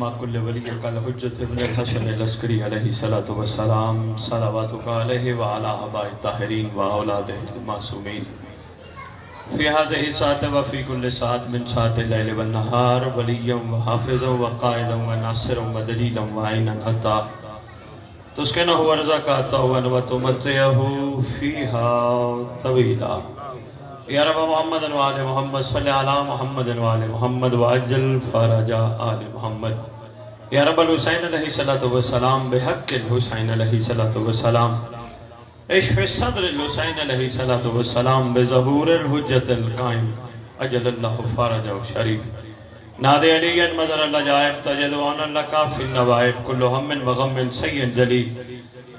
ما كل ولي كالحجة ابن الحسن العسكري عليه الصلاة والسلام صلواتك عليه وعلى آبائه الطاهرين وأولاده المعصومين في هذه الساعة وفي كل ساعة من ساعة الليل والنهار وليا وحافظا وقائدا وناصرا ودليلا وعينا حتى تسكنه ورزقك طوعا وتمتعه فيها طويلا یا رب محمد وآل محمد صلی علی محمد وآل محمد وعجل فرج آل محمد یا رب الحسین علیہ السلام بحق الحسین علیہ السلام اشف صدر الحسین علیہ السلام بظہور الحجت القائم اجل اللہ فرج شریف ناد علی مدر اللہ جائب تجدوان اللہ کافی النوائب کل ہم وغم سید جلی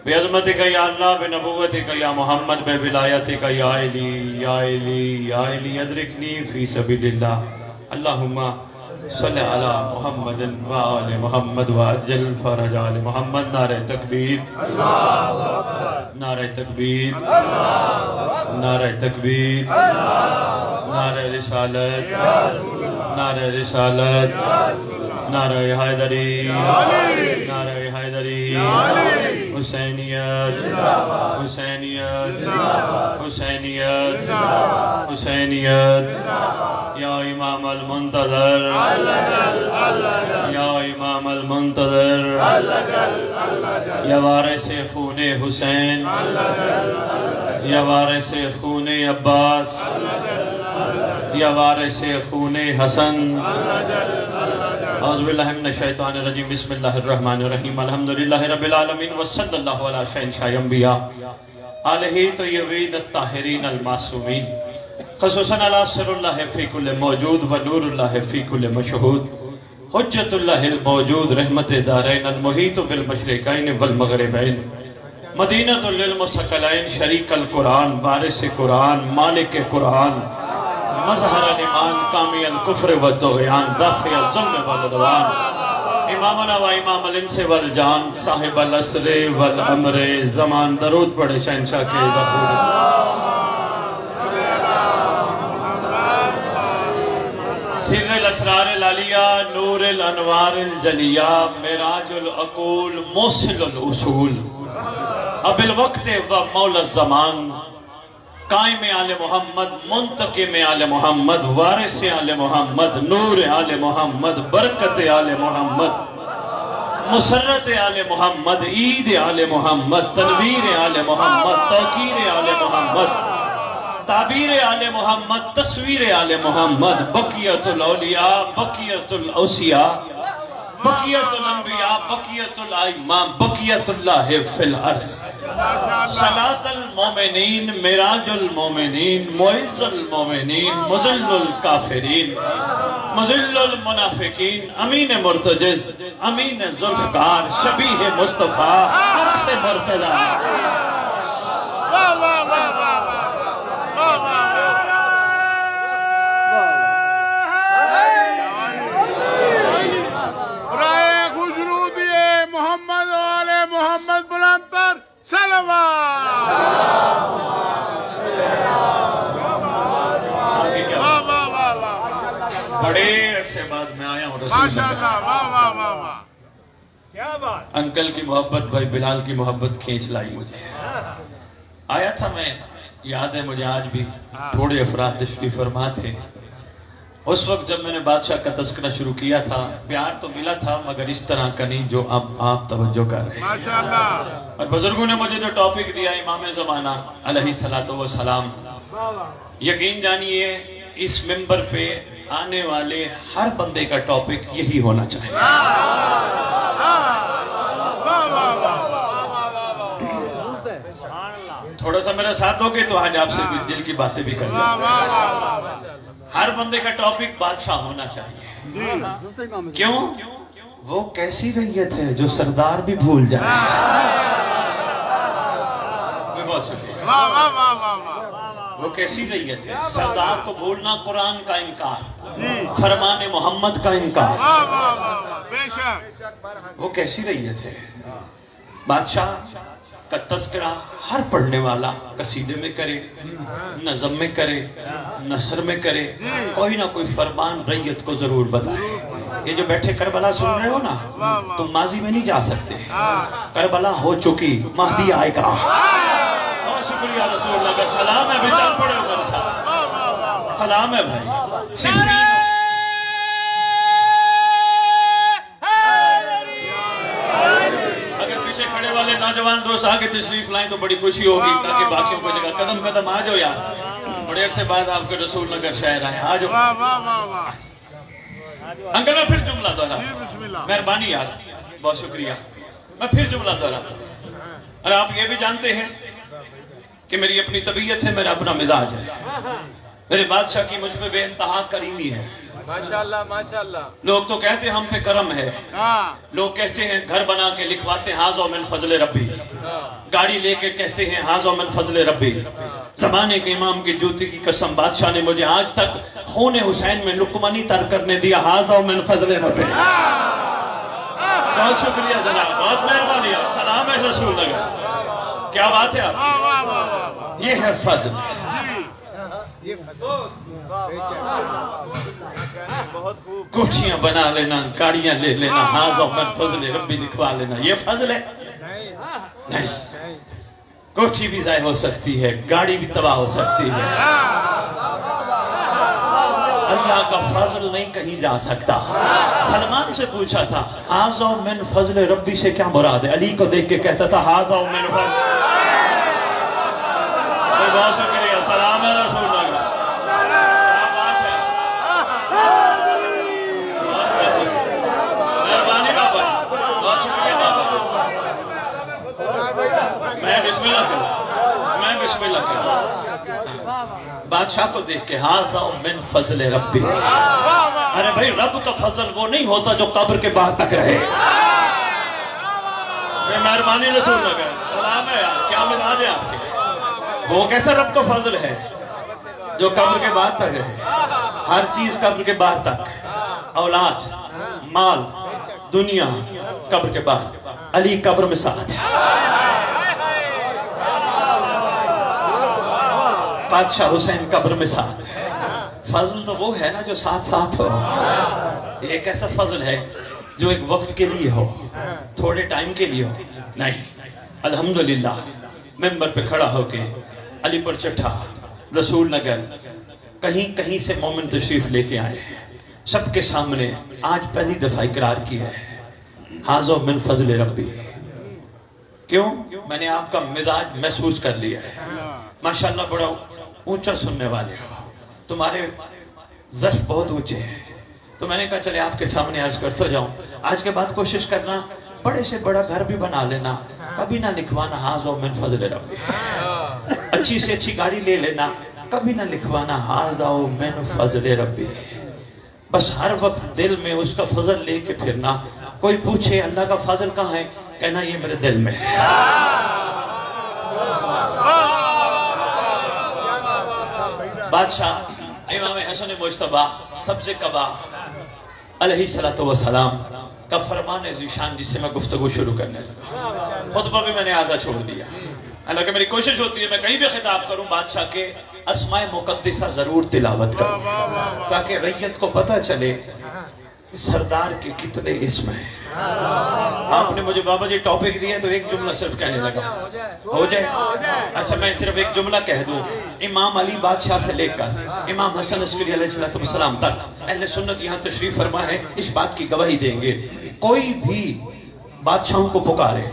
بعظمتک یا اللہ بنبوتک یا محمد بولایتک یا علی یا علی یا علی ادرکنی فی سبیل اللہ اللہم صلی علی محمد وآل محمد وعجل فرج آل محمد نعرہ تکبیر نعرہ تکبیر نعرہ تکبیر نعرہ رسالت نعرہ رسالت نعرہ حیدری نعرہ حیدری حسینیت حسینیت حسینیت حسینیت یا امام المنتظر یا امام المنتظر یا وارث خون حسین یا وارث خون عباس یا وارث خون حسن اعوذ باللہ من الشیطان الرجیم بسم اللہ الرحمن الرحیم الحمدللہ رب العالمین وصلی اللہ علی شہنشاہ انبیاء آلہ طیبین الطاہرین المعصومین خصوصاً علی سر اللہ فی کل موجود و نور اللہ فی کل مشہود حجت اللہ الموجود رحمت دارین المحیط بالمشرقین والمغربین مدینۃ للمثقلین شریک القرآن وارث قرآن مالک قرآن مظہر الایمان کامی الکفر والطغیان دافع الظلم والعدوان امامنا و امام الانس والجان صاحب الاسر والامر زمان درود پڑھے شہنشاہ کے ظہور سر الاسرار العلیہ نور الانوار الجلیہ معراج العقول موصل الاصول اب الوقت و مولا الزمان قائم آل محمد منتقم آل محمد وارث آل محمد نور آل محمد برکت آل محمد مسرت آل محمد عید آل محمد تنویر آل محمد توقیر آل محمد تعبیر آل محمد تصویر آل محمد بقیت الاولیاء بقیت الاوصیاء بقیت الانبیاء بقیت الائمہ بقیت اللہ فی الارض صلاة المومنین معراج المومنین معز المومنین مذل الکافرین مذل المنافقین امین مرتجز امین ذوالفقار شبیہ مصطفیٰ عکس مرتضی محمد بلند پر صلوات بڑے عرصے بعد میں آیا ہوں رسول ماشاءاللہ واہ واہ واہ واہ کیا بات انکل کی محبت بھائی بلال کی محبت کھینچ لائی مجھے آیا تھا میں یاد ہے مجھے آج بھی تھوڑے افراد تشریف فرما تھے اس وقت جب میں نے بادشاہ کا تذکرہ شروع کیا تھا پیار تو ملا تھا مگر اس طرح کا نہیں جو اب آپ توجہ کر رہے ہیں ماشاءاللہ اور بزرگوں نے مجھے جو ٹاپک دیا امام زمانہ علیہ السلام یقین جانیے اس ممبر پہ آنے والے ہر بندے کا ٹاپک یہی ہونا چاہیے تھوڑا سا میرا ساتھ دو گے تو آج آپ سے دل کی باتیں بھی کر لیں ہر بندے کا ٹاپک بادشاہ ہونا چاہیے کیوں؟ وہ کیسی ریت ہے جو سردار بھی بھول جائے بہت شکریہ وہ کیسی ریت ہے سردار کو بھولنا قرآن کا انکار فرمان محمد کا انکار وہ کیسی ریت ہے بادشاہ کا تذکرہ ہر پڑھنے والا قصیدے میں کرے، نظم میں کرے، نثر میں کرے، کوئی نہ کوئی فرمان ریت کو ضرور بتائے۔ یہ جو بیٹھے کربلا سن رہے ہو نا، تم ماضی میں نہیں جا سکتے، کربلا ہو چکی، مہدی آئے گا۔ بہت شکریہ رسول اللہ کا، سلام ہے، بچال پڑے ہو میرے ساتھ، سلام ہے بھائی۔ صفین کھڑے والے نوجوان دوست آگے تشریف لائیں تو بڑی خوشی ہوگی، تاکہ باقیوں کو جگہ قدم قدم آ جاؤ یار، بڑے عرصے بعد آپ کے رسول نگر شہر آئے، آ جاؤ۔ انکل میں پھر جملہ دہراتا، مہربانی یار، بہت شکریہ، میں پھر جملہ دہراتا ہوں۔ اور آپ یہ بھی جانتے ہیں کہ میری اپنی طبیعت ہے، میرا اپنا مزاج ہے، میرے بادشاہ کی مجھ پہ بے انتہا کریمی ہے۔ ماشاءاللہ ماشاءاللہ۔ لوگ تو کہتے ہیں ہم پہ کرم ہے، لوگ کہتے ہیں گھر بنا کے لکھواتے ہیں ہاذا من فضل ربی، گاڑی لے کے کہتے ہیں ہاذا من فضل ربی۔ زمانے کے امام کی جوتی کی قسم، بادشاہ نے مجھے آج تک خون حسین میں لقمانی تر کرنے دیا، ہاذا من فضل ربی۔ بہت شکریہ جناب، بہت مہربانی، سلام ہے رسول اللہ، کیا بات ہے آپ، یہ ہے فضل۔ کوٹھیاں بنا لینا، گاڑیاں لے لینا، ہاذا من فضل ربی لکھوا لینا، یہ فضل ہے؟ نہیں، کوٹھی بھی ضائع ہو سکتی ہے، گاڑی بھی تباہ ہو سکتی ہے، اللہ کا فضل نہیں کہیں جا سکتا۔ سلمان سے پوچھا تھا ہاذا من فضل ربی سے کیا مراد ہے، علی کو دیکھ کے کہتا تھا ہاذا من فضل۔ بہت شکریہ، سلام ہے رسول اللہ۔ میں بسم اللہ کروں، بادشاہ کو دیکھ کے ہاذا من فضل ربی۔ ارے بھائی، رب کا فضل وہ نہیں ہوتا جو قبر کے بعد تک رہے۔ مہربانی رسول لگا، سلام ہے یار، کیا مزاج ہے آپ کے، وہ کیسا رب کا فضل ہے جو قبر کے بعد تک رہے۔ ہر چیز قبر کے بعد تک، اولاد، مال، دنیا قبر کے بعد، علی قبر میں ساتھ ہے، بادشاہ حسین قبر میں ساتھ۔ فضل تو وہ ہے نا جو ساتھ ساتھ ہو، ایک ایسا فضل ہے جو ایک وقت کے لیے ہو، تھوڑے ٹائم کے لیے ہو، نہیں۔ الحمدللہ ممبر پہ کھڑا ہو کے علی پر چٹھا، رسول نگر، کہیں کہیں سے مومن تشریف لے کے آئے ہیں، سب کے سامنے آج پہلی دفعہ اقرار کیا ہے ہاذا من فضل ربی۔ کیوں؟ میں نے آپ کا مزاج محسوس کر لیا ہے، ماشاءاللہ بڑا اونچا سننے والے ہو، تمہارے ظرف بہت اونچے ہیں، تو میں نے کہا چلے آپ کے سامنے عرض کرتا جاؤں۔ آج کے بعد کوشش کرنا بڑے سے بڑا گھر بھی بنا لینا، کبھی نہ لکھوانا ہاذا من فضل ربی، اچھی سے اچھی گاڑی لے لینا، کبھی نہ لکھوانا ہاذا من فضل ربی۔ بس ہر وقت دل میں اس کا فضل لے کے پھرنا، کوئی پوچھے اللہ کا فضل کہاں ہے، کہنا یہ میرے دل میں ہے۔ بادشاہ امام حسن مجتبی سبز قبا علیہ السلام کا فرمان ذیشان، جس سے میں گفتگو شروع کرنے لگا، خطبہ بھی میں نے آدھا چھوڑ دیا، حالانکہ میری کوشش ہوتی ہے میں کہیں بھی خطاب کروں بادشاہ کے اسماء مقدسہ ضرور تلاوت کروں، تاکہ ریت کو پتہ چلے سردار کے کتنے اسم ہیں۔ آپ نے مجھے بابا جی ٹاپک دیا تو ایک جملہ صرف کہنے لگا، ہو جائے؟ اچھا میں صرف ایک جملہ کہہ دوں، امام علی بادشاہ سے لے کر امام حسن عسکری علیہ السلام تک اہل سنت یہاں تشریف فرما ہے، اس بات کی گواہی دیں گے، کوئی بھی بادشاہوں کو پکارے،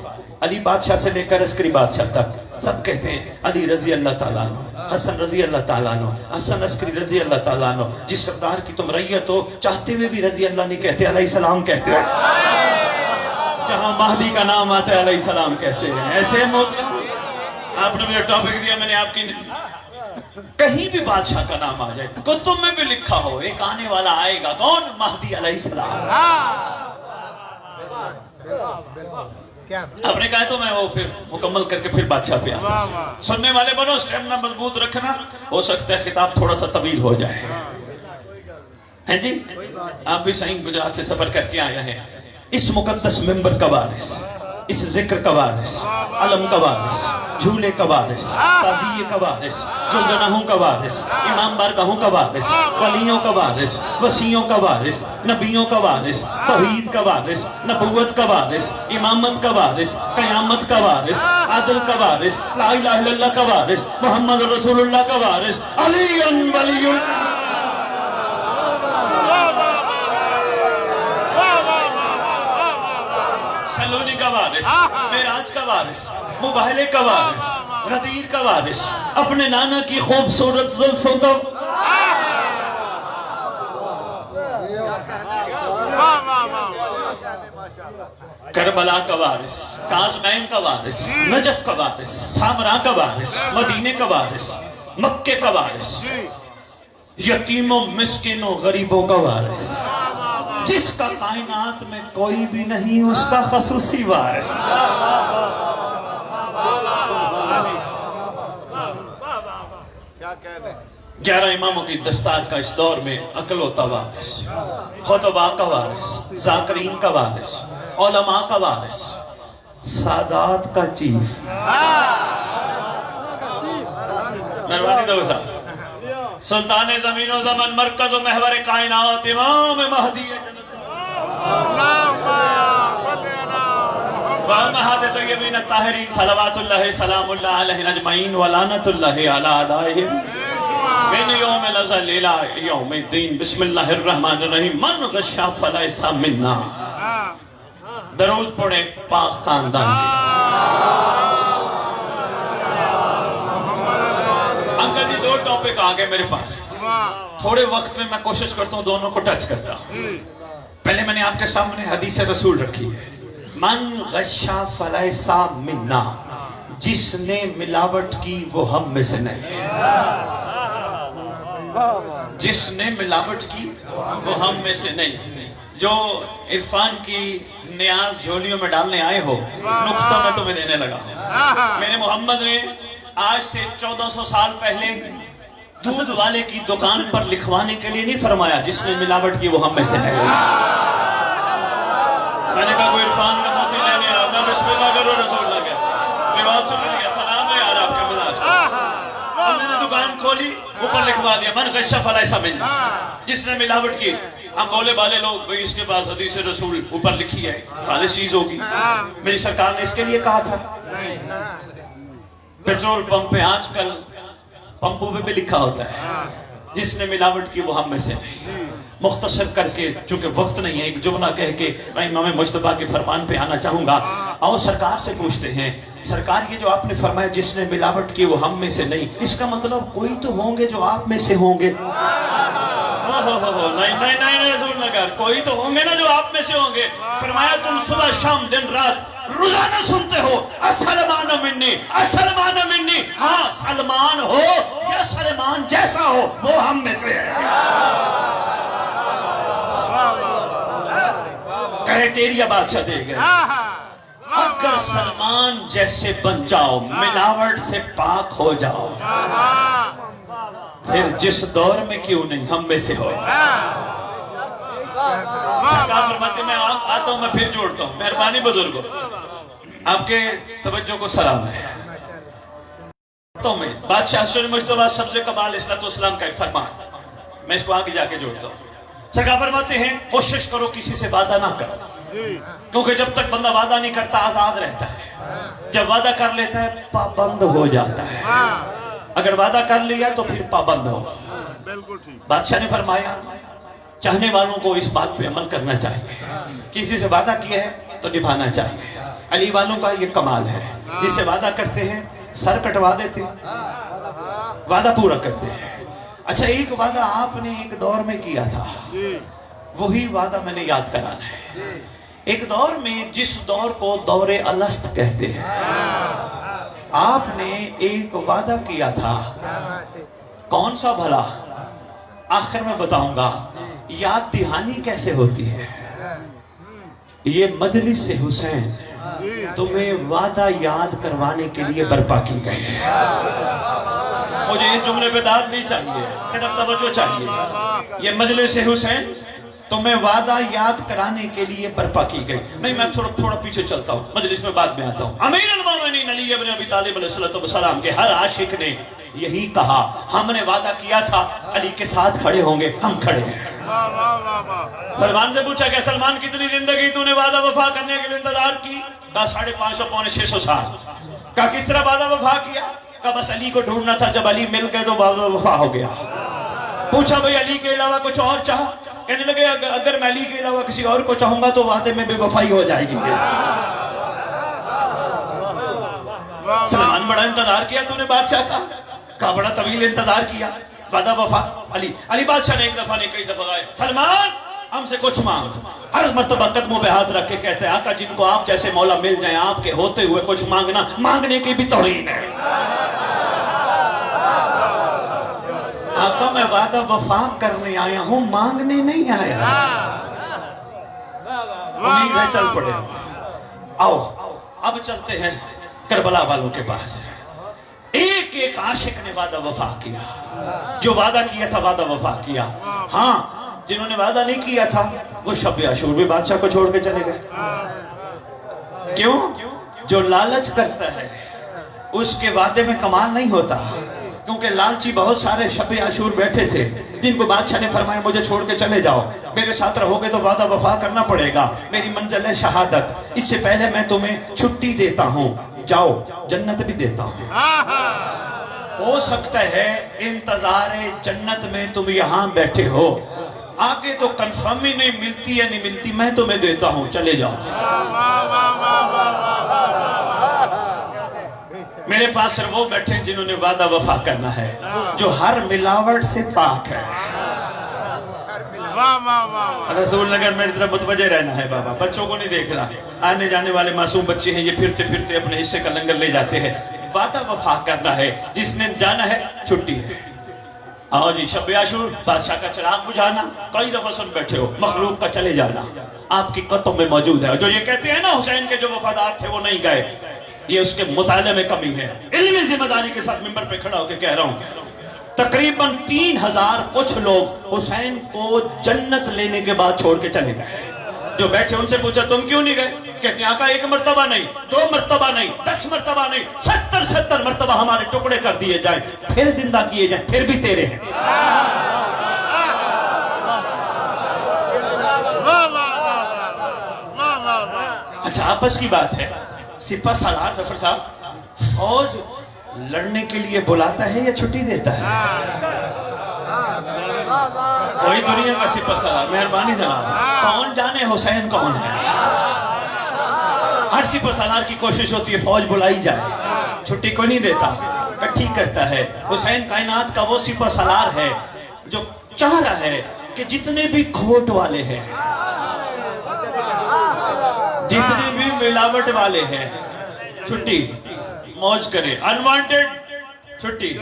علی بادشاہ سے لے کر عسکری بادشاہ تک، سب کہتے ہیں علی رضی اللہ تعالیٰ عنہ، حسن رضی اللہ تعالیٰ عنہ، حسن عسکری رضی اللہ تعالیٰ عنہ۔ جس سردار کی تم ریت ہو، چاہتے ہوئے بھی رضی اللہ نہیں کہتے، علیہ السلام کہتے ہیں، جہاں مہدی کا نام آتا ہے علیہ السلام کہتے ہیں۔ ایسے آپ نے مجھے ٹاپک دیا، میں نے آپ کی کہیں بھی بادشاہ کا نام آ جائے، کتب میں بھی لکھا ہو ایک آنے والا آئے گا، کون؟ مہدی علیہ السلام۔ آپ نے کہا تو میں وہ پھر مکمل کر کے پھر بادشاہ پہ آتا، سننے والے بنو، اسٹیمنا مضبوط رکھنا، ہو سکتا ہے خطاب تھوڑا سا طویل ہو جائے، ہیں جی؟ آپ بھی صحیح گجرات سے سفر کر کے آیا ہے، اس مقدس ممبر کا وارث اس ذکر کا وارث، علم کا وارث، جھولے کا وارث، تعزیے کا وارث، ذوالجناحوں کا وارث، امام بارگاہوں کا وارث، ولیوں کا وارث، وصیوں کا وارث، نبیوں کا وارث، توحید کا وارث، نبوت کا وارث، امامت کا وارث، قیامت کا وارث، عدل کا وارث، لا الہ الا اللہ کا وارث، محمد رسول اللہ کا وارث، علی ولی اللہ، سلونی کا وارث، معراج کا وارث، مباہلے کا وارث، غدیر کا وارث، اپنے نانا کی خوبصورت زلفوں کا کربلا کا وارث، کاظمین کا وارث، نجف کا وارث، سامرا کا وارث، مدینے کا وارث، مکے کا وارث، یتیموں مسکینوں غریبوں کا وارث، جس کا کائنات میں کوئی بھی نہیں اس کا خصوصی وارث، کیا کہہ رہے 11 اماموں کی دستار کا اس دور میں اکلوتا وارث، خطباء کا وارث، ذاکرین کا وارث، علماء کا وارث، سادات کا چیف، مہربانی دو صاحب، سلطان زمین و زمن، مرکز و محور کائنات، امام مہدی وَأُمَّهَاتِ طَيِّبِينَ الطَّاهِرِينَ صلوات اللہ سلام اللہ علیہ اجمعین ولعنت اللہ علی اعدائهم من یوم الازل الى یوم الدین بسم اللہ الرحمن الرحیم من غشا فلیس منا، درود پڑھیں پاک خاندان کے۔ انکل جی 2 ٹاپک آگے میرے پاس، تھوڑے وقت میں کوشش کرتا ہوں دونوں کو ٹچ کرتا ہوں۔ پہلے میں نے آپ کے سامنے حدیث رسول رکھی ہے، من غشا فلیسا منا، جس نے ملاوٹ کی وہ ہم میں سے نہیں، جس نے ملاوٹ کی وہ ہم میں سے نہیں۔ جو عرفان کی نیاز جھولیوں میں ڈالنے آئے ہو، نقطہ میں تمہیں دینے لگا ہوں۔ میرے محمد نے آج سے 1400 سال پہلے دودھ والے کی دکان پر لکھوانے کے لیے نہیں فرمایا جس نے ملاوٹ کی وہ ہم میں سے نہیں۔ میں نے کہا کوئی عرفان کا موتی لینے آیا، میں بسم اللہ کرو رسول اللہ گیا، رواج سن گیا، سلام ہے یار آپ کا مزاج کا۔ میں نے دکان کھولی، اوپر لکھوا دیا من غش فلیس منا، جس نے ملاوٹ کی۔ ہم بولے بالے لوگ بھئی اس کے پاس حدیث رسول اوپر لکھی ہے، خالص چیز ہوگی۔ میری سرکار نے اس کے لیے کہا تھا۔ پیٹرول پمپ پہ آج کل پمپوں پہ بھی لکھا ہوتا ہے جس نے ملاوٹ کی وہ ہم میں سے نہیں۔ مختصر کر کے چونکہ وقت نہیں ہے، ایک جملہ کہہ کے میں امام مجتبیٰ کے فرمان پہ آنا چاہوں گا۔ آؤ سرکار سے پوچھتے ہیں، سرکار یہ جو آپ نے فرمایا جس نے ملاوٹ کی وہ ہم میں سے نہیں، اس کا مطلب کوئی تو ہوں گے جو آپ میں سے ہوں گے؟ نہیں رسول نگر، کوئی تو ہوں گے نا جو آپ میں سے ہوں گے۔ فرمایا تم صبح شام دن رات روزانہ سنتے ہو سلمان منی، سلمان منی، ہاں سلمان ہو یا سلمان جیسا ہو وہ ہم میں سے ہے۔ کرائٹیریا بادشاہ دے گئے، اگر سلمان جیسے بن جاؤ، ملاوٹ سے پاک ہو جاؤ، پھر جس دور میں کیوں نہیں ہم میں سے ہو۔ سرکار فرماتے میں آتا ہوں، میں پھر جوڑتا ہوں۔ مہربانی بزرگوں، آپ کے توجہ کو سلام ہے۔ بادشاہ حسن مجتبیٰ سبز کمال علیہ السلام کا ایک فرمان، میں اس کو آگے جا کے جوڑتا ہوں۔ سرکار فرماتے ہیں کوشش کرو کسی سے وعدہ نہ کرو، کیونکہ جب تک بندہ وعدہ نہیں کرتا آزاد رہتا ہے، جب وعدہ کر لیتا ہے پابند ہو جاتا ہے۔ اگر وعدہ کر لیا تو پھر پابند ہو۔ بادشاہ نے فرمایا چاہنے والوں کو اس بات پہ عمل کرنا چاہیے، کسی سے وعدہ کیا ہے تو نبھانا چاہیے۔ علی والوں کا یہ کمال ہے، جس سے وعدہ کرتے ہیں سر کٹوا دیتے ہیں، وعدہ پورا کرتے ہیں۔ اچھا ایک وعدہ آپ نے ایک دور میں کیا تھا، وہی وعدہ میں نے یاد کرانا ہے۔ ایک دور میں جس دور کو دور الست کہتے ہیں، آپ نے ایک وعدہ کیا تھا، کون سا بھلا؟ آخر میں بتاؤں گا۔ یاد دہانی کیسے ہوتی ہے؟ یہ مجلس حسین تمہیں وعدہ یاد کروانے کے لیے برپا کی گئی ہے۔ مجھے اس جملے پہ داد نہیں چاہیے، صرف توجہ چاہیے۔ یہ مجلس حسین تمہیں وعدہ یاد کرانے کے لیے برپا کی گئی. نہیں میں تھوڑا پیچھے چلتا ہوں, مجلس میں بعد میں آتا ہوں. امیر المومنین علی ابن ابی طالب علیہ السلام کے ہر عاشق نے یہی کہا, ہم نے وعدہ کیا تھا علی کے ساتھ کھڑے ہوں گے, ہم کھڑے ہیں. سلمان سے پوچھا کہ سلمان کتنی زندگی تو نے وعدہ وفا کرنے کے لیے انتظار کی؟ کہا 550 پونے 600 سال. کہا کس طرح وعدہ وفا کیا؟ کہا بس علی کو ڈھونڈنا تھا, جب علی مل گئے تو وعدہ وفا ہو گیا. پوچھا بھئی علی کے علاوہ کچھ اور چاہا؟ کہنے لگے اگر میں علی کے علاوہ کسی اور کو چاہوں گا تو وعدے میں بے وفائی ہو جائے گی. سلمان بڑا انتظار کیا تو نے بادشاہ کا؟ کہا بڑا طویل انتظار کیا. وعدہ وفا علی بادشاہ نے ایک دفعہ نے کئی دفعہ گئے, سلمان ہم سے کچھ مانگ. ہر مرتبہ قدموں پہ ہاتھ رکھ کے کہتے ہیں آقا جن کو آپ جیسے مولا مل جائیں آپ کے ہوتے ہوئے کچھ مانگنا, مانگنے کی بھی توہین ہے. آقا میں وعدہ وفا کرنے آیا ہوں, مانگنے نہیں آیا. امید ہے چل پڑے. آؤ اب چلتے ہیں کربلا والوں کے پاس. ایک ایک عاشق نے وعدہ وفا کیا, جو وعدہ کیا تھا وعدہ وفا کیا. ہاں جنہوں نے وعدہ نہیں کیا تھا وہ شب عاشور بھی بادشاہ کو چھوڑ کے چلے گئے. کیوں؟ جو لالچ کرتا ہے اس کے وعدے میں کمال نہیں ہوتا, کیونکہ لالچی بہت سارے شب عاشور بیٹھے تھے جن کو بادشاہ نے فرمایا مجھے چھوڑ کے چلے جاؤ, میرے ساتھ رہو گے تو وعدہ وفا کرنا پڑے گا, میری منزل ہے شہادت, اس سے پہلے میں تمہیں چھٹی دیتا ہوں, جاؤ جنت بھی دیتا ہوں. ہو سکتا ہے انتظار جنت میں تم یہاں بیٹھے ہو, آگے تو کنفرم ہی نہیں ملتی ہے نہیں ملتی, میں تمہیں دیتا ہوں, چلے جاؤ. میرے پاس صرف وہ بیٹھے جنہوں نے وعدہ وفا کرنا ہے, جو ہر ملاوٹ سے پاک ہے. رسول نگر میری طرف متوجہ رہنا ہے بابا, بچوں کو نہیں دیکھ رہا, آنے جانے والے معصوم بچے ہیں, یہ پھرتے پھرتے اپنے حصے کا لنگر لے جاتے ہیں. وعدہ وفا کرنا ہے, جس نے جانا ہے چھٹی ہے. آؤ جی شب عاشور, بادشاہ کا چراغ بجھانا, کئی دفعہ سن بیٹھے ہو, مخلوق کا چلے جانا آپ کی قطعوں میں موجود ہے. جو یہ کہتے ہیں نا حسین کے جو وفادار تھے وہ نہیں گئے, یہ اس کے مطالعے میں کمی ہے. علمی ذمہ داری کے ساتھ ممبر پہ کھڑا ہو کے کہہ رہا ہوں, تقریباً 3000 کچھ لوگ حسین کو جنت لینے کے بعد چھوڑ کے چلے گئے. جو بیٹھے ان سے پوچھا تم کیوں نہیں گئے؟ کہتے ہیں آقا 1 مرتبہ نہیں, 2 مرتبہ نہیں, 10 مرتبہ نہیں, 70 مرتبہ ہمارے ٹکڑے کر دیے جائیں, پھر زندہ کیے جائیں, پھر بھی تیرے ہیں. اچھا آپس کی بات ہے, سپہ سالار ظفر صاحب فوج لڑنے کے لیے بلاتا ہے یا چھٹی دیتا ہے؟ کوئی دنیا کا سپہ سالار, مہربانی جناب, کون جانے حسین کون ہے. ہر سپہ سالار کی کوشش ہوتی ہے فوج بلائی جائے, چھٹی کوئی نہیں دیتا, کٹھی کرتا ہے. حسین کائنات کا وہ سپہ سالار ہے جو چاہ رہا ہے کہ جتنے بھی کھوٹ والے ہیں, جتنے بھی ملاوٹ والے ہیں, چھٹی موج کرے. انوانٹڈ چھٹی,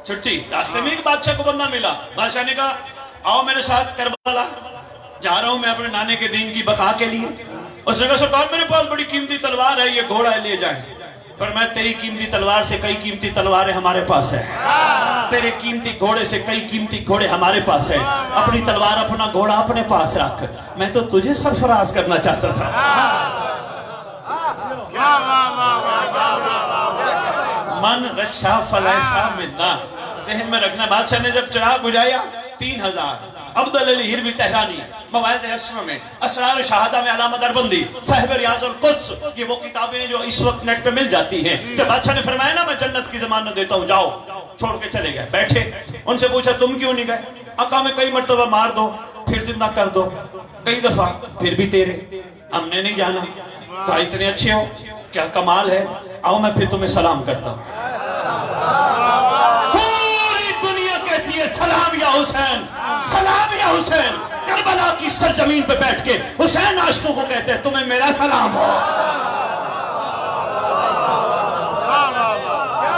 چھٹی. راستے میں ایک بادشاہ کو بندہ ملا, بادشاہ نے کہا آؤ میرے ساتھ کربلا, جا رہا ہوں میں اپنے نانے کے دین کی بقا کے لیے. اس نے کہا سرکار میرے پاس بڑی قیمتی تلوار ہے, یہ گھوڑا ہے, لے جائیں. فرمایا تیری قیمتی تلوار سے کئی قیمتی تلواریں ہمارے پاس ہیں, تیرے قیمتی گھوڑے سے کئی قیمتی گھوڑے ہمارے پاس ہیں, اپنی تلوار اپنا گھوڑا اپنے پاس رکھ, میں تو تجھے سرفراز کرنا چاہتا تھا. من غشا فلیسا منا, ذہن میں رکھنا. بادشاہ نے جب چراغ بجھایا 3000, عبدالعلی ہروی تہرانی مواعظ اسرا میں, اسرار شہادہ میں علامہ دربندی, صاحب ریاض القدس, یہ وہ کتابیں ہیں جو اس وقت نیٹ پہ مل جاتی ہیں. جب بادشاہ نے فرمایا نا میں جنت کی ضمانت دیتا ہوں, جاؤ, چھوڑ کے چلے گئے. بیٹھے, ان سے پوچھا تم کیوں نہیں گئے؟ آقا میں کئی مرتبہ مار دو پھر زندہ کر دو, کئی دفعہ, پھر بھی تیرے, ہم نے نہیں جانا. کہا اتنے اچھے ہو, کیا کمال ہے, آؤ میں پھر تمہیں سلام کرتا ہوں. پوری دنیا کہتی ہے سلام یا حسین, سلام یا حسین. کربلا کی سرزمین پہ بیٹھ کے حسین عاشقوں کو کہتے ہیں تمہیں میرا سلام ہو.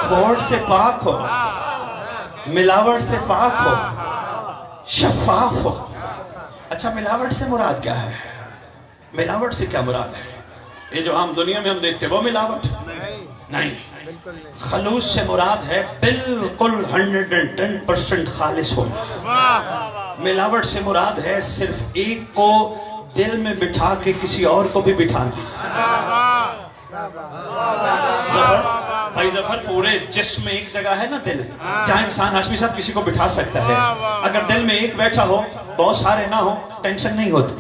کھوٹ سے پاک ہو, ملاوٹ سے پاک ہو, شفاف ہو. اچھا ملاوٹ سے مراد کیا ہے؟ ملاوٹ سے کیا مراد ہے؟ یہ جو عام دنیا میں ہم دیکھتے ہیں وہ ملاوٹ نہیں. خلوص سے مراد ہے بالکل 110% خالص ہونا. ملاوٹ سے مراد ہے صرف ایک کو دل میں بٹھا کے کسی اور کو بھی بٹھانا. بھائی ظفر پورے جسم میں ایک جگہ ہے نا دل, جہاں انسان ہاشمی صاحب کسی کو بٹھا سکتا ہے. اگر دل میں ایک بیٹھا ہو, بہت سارے نہ ہو, ٹینشن نہیں ہوتی.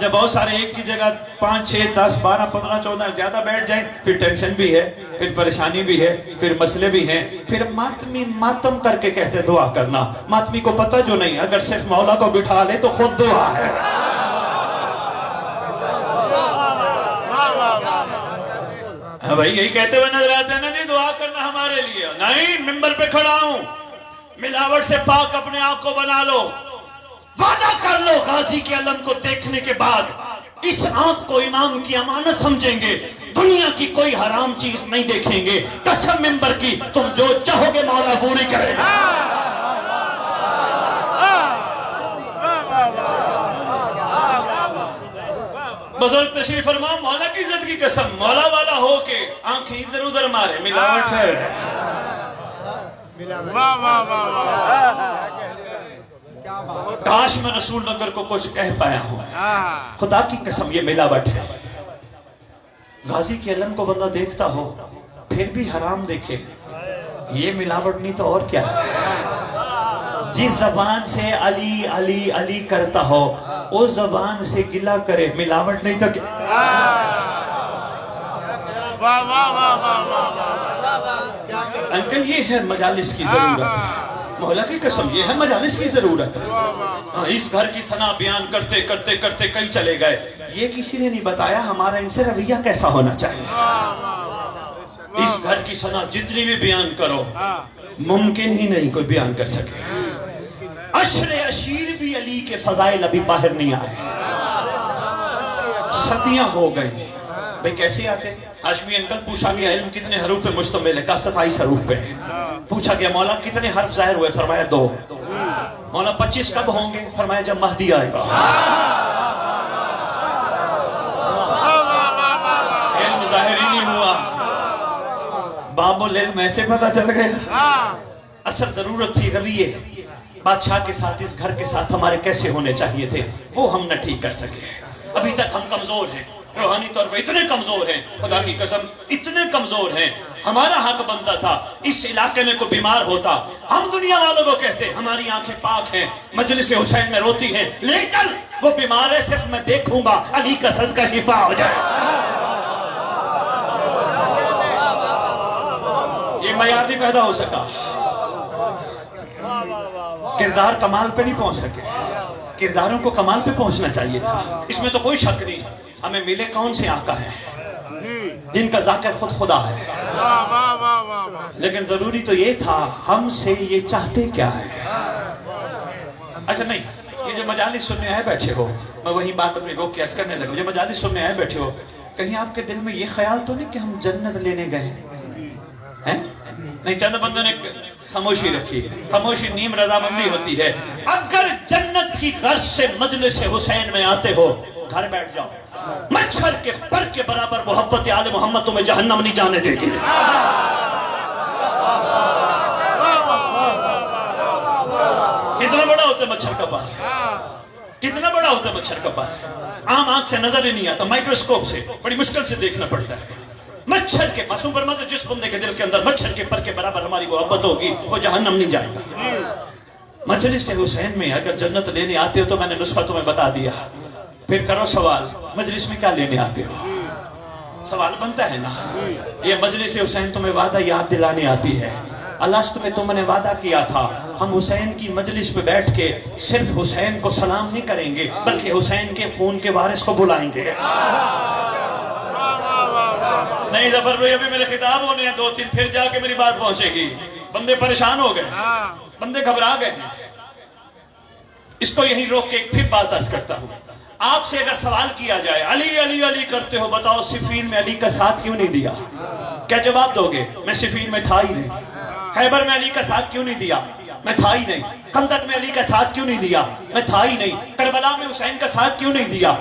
جب بہت سارے ایک کی جگہ 5, 6, 10, 12, 15, 14 زیادہ بیٹھ جائیں, پھر ٹینشن بھی ہے, پھر پریشانی بھی ہے, پھر مسئلے بھی ہیں. پھر ماتمی ماتم کر کے کہتے دعا کرنا. ماتمی کو پتہ جو نہیں, اگر صرف مولا کو بٹھا لے تو خود دعا ہے. بھائی یہی کہتے ہوئے نظر آتے ہیں نا جی دعا کرنا ہمارے لیے. نہیں, ممبر پہ کھڑا ہوں, ملاوٹ سے پاک اپنے آپ کو بنا لو. وعدہ کر لو غازی کے علم کو دیکھنے کے بعد اس آنکھ کو امام کی امانت سمجھیں گے, دنیا کی کوئی حرام چیز نہیں دیکھیں گے. قسم ممبر کی, تم جو چاہو گے مولا پوری کرے گا. بزرگ تشریف فرما, مولا کی عزت کی قسم, مولا والا ہو کے آنکھیں ادھر ادھر مارے, ملاوٹ ہے. کاش میں رسول نگر کو کچھ کہہ پایا ہوں. خدا کی قسم یہ ملاوٹ ہے. غازی کے علم کو بندہ دیکھتا ہو پھر بھی حرام دیکھے, یہ ملاوٹ نہیں تو اور کیا ہے. جس زبان سے علی علی علی کرتا ہو اس زبان سے گلہ کرے, ملاوٹ نہیں تو کیا. انکل یہ ہے مجالس کی ضرورت, مولا کی قسم یہ ہے مجالس کی ضرورت. اس گھر کی ثنا بیان کرتے کرتے کرتے کئی چلے گئے. یہ کسی نے نہیں بتایا ہمارا ان سے رویہ کیسا ہونا چاہیے. اس گھر کی ثنا جتنی بھی بیان کرو, ممکن ہی نہیں کوئی بیان کر سکے. عشر عشیر بھی علی کے فضائل ابھی باہر نہیں آئے. صدیاں ہو گئی. بھئی کیسے آتے؟ ہاشمی انکل پوچھا گیا علم کتنے حروف پہ مشتمل ہے؟ کہا 27 حروف پہ. پوچھا گیا مولا کتنے حرف ظاہر ہوئے؟ فرمایا 2. مولا 25 کب ہوں گے؟ فرمایا جب مہدی آئے گا. علم ظاہر ہی نہیں ہوا, باب العلم ایسے پتہ چل گیا. اصل ضرورت تھی رویے. بادشاہ کے ساتھ, اس گھر کے ساتھ ہمارے کیسے ہونے چاہیے تھے, وہ ہم نہ ٹھیک کر سکے. ابھی تک ہم کمزور ہیں, روحانی طور پر اتنے کمزور ہیں, خدا کی قسم اتنے کمزور ہیں. ہمارا حق بنتا تھا اس علاقے میں کوئی بیمار ہوتا, ہم دنیا والوں کو کہتے ہماری آنکھیں پاک ہیں, مجلس حسین میں روتی ہیں, لے چل وہ بیمار ہے, صرف میں دیکھوں گا علی کا صدقہ شفا ہو جائے. یہ معیار نہیں پیدا ہو سکا. کردار کمال پہ نہیں پہنچ سکے. کرداروں کو کمال پہ پہنچنا چاہیے تھا. اس میں تو کوئی شک نہیں. ہمیں ملے کون سے آقا ہیں جن کا ذاکر خود خدا ہے. لیکن ضروری تو یہ تھا ہم سے یہ چاہتے کیا ہے. اچھا نہیں, یہ جو مجالس سننے آئے بیٹھے ہو, میں وہی بات اپنی روک کے عرض کرنے لگا. جو مجالس سننے آئے بیٹھے ہو, کہیں آپ کے دل میں یہ خیال تو نہیں کہ ہم جنت لینے گئے ہیں؟ نہیں, چند بندوں نے خاموشی رکھی. خاموشی نیم رضامندی ہوتی ہے. اگر جنت کی غرض سے مجلس حسین میں آتے ہو, گھر بیٹھ جاؤ. مچھر کے پر کے برابر محبت آل محمد تمہیں جہنم نہیں جانے دے گی. کتنا بڑا ہوتا ہے مچھر کا پانی, کتنا بڑا ہوتا ہے مچھر کا پانی. عام آنکھ سے نظر ہی نہیں آتا, مائکروسکوپ سے بڑی مشکل سے دیکھنا پڑتا ہے. مچھر کے معصوم فرماتے جس بندے کے دل کے اندر مچھر کے پر کے برابر ہماری محبت ہوگی وہ جہنم نہیں جائے گا. مجلس حسین میں اگر جنت لینے آتے ہو تو میں نے نسخہ تمہیں بتا دیا. پھر کرو سوال, مجلس میں کیا لینے آتے ہو؟ سوال بنتا ہے نا. یہ مجلس حسین تمہیں وعدہ یاد دلانے آتی ہے. الست میں تم نے وعدہ کیا تھا ہم حسین کی مجلس پہ بیٹھ کے صرف حسین کو سلام نہیں کریں گے بلکہ حسین کے خون کے وارث کو بلائیں گے. نہیں ظفر بھائی, ابھی میرے خطاب ہونے ہیں 2-3, پھر جا کے میری بات پہنچے گی. بندے پریشان ہو گئے, بندے گھبرا گئے ہیں. اس کو یہی روک کے ایک پھر بات عرض کرتا ہوں. آپ سے اگر سوال کیا جائے علی علی علی کرتے ہو, بتاؤ صفین میں علی کا ساتھ کیوں نہیں دیا؟ کیا جواب دو گے؟ میں صفین میں تھا ہی نہیں. خیبر میں علی کا ساتھ کیوں نہیں دیا؟ میں تھا ہی نہیں. خندق میں علی کا ساتھ کیوں نہیں دیا؟ میں تھا ہی نہیں. کربلا میں حسین کا ساتھ کیوں نہیں دیا؟